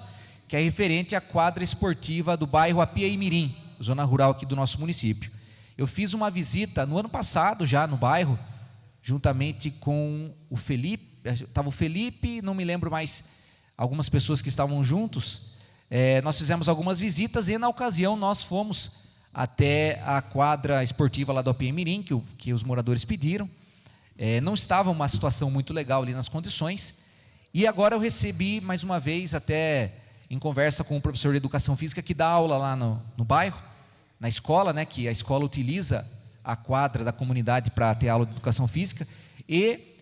que é referente à quadra esportiva do bairro Apiaimirim, zona rural aqui do nosso município. Eu fiz uma visita no ano passado já no bairro, juntamente com o Felipe, estava o Felipe, não me lembro mais, algumas pessoas que estavam juntos. Nós fizemos algumas visitas e na ocasião nós fomos até a quadra esportiva lá do Apiaimirim, que os moradores pediram. Não estava uma situação muito legal ali nas condições, e agora eu recebi mais uma vez, até em conversa com o professor de educação física que dá aula lá no bairro, na escola, né, que a escola utiliza a quadra da comunidade para ter aula de educação física, e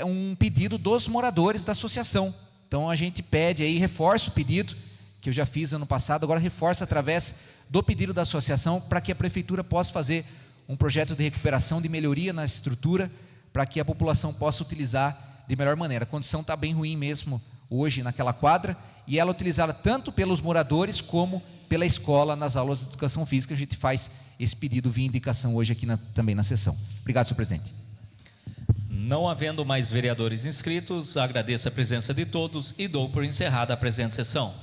um pedido dos moradores da associação. Então a gente pede aí, reforça o pedido que eu já fiz ano passado, agora reforça através do pedido da associação para que a prefeitura possa fazer um projeto de recuperação, de melhoria na estrutura, para que a população possa utilizar de melhor maneira. A condição está bem ruim mesmo hoje naquela quadra, e ela é utilizada tanto pelos moradores como pela escola nas aulas de educação física. A gente faz esse pedido via indicação hoje aqui também na sessão. Obrigado, senhor presidente. Não havendo mais vereadores inscritos, agradeço a presença de todos e dou por encerrada a presente sessão.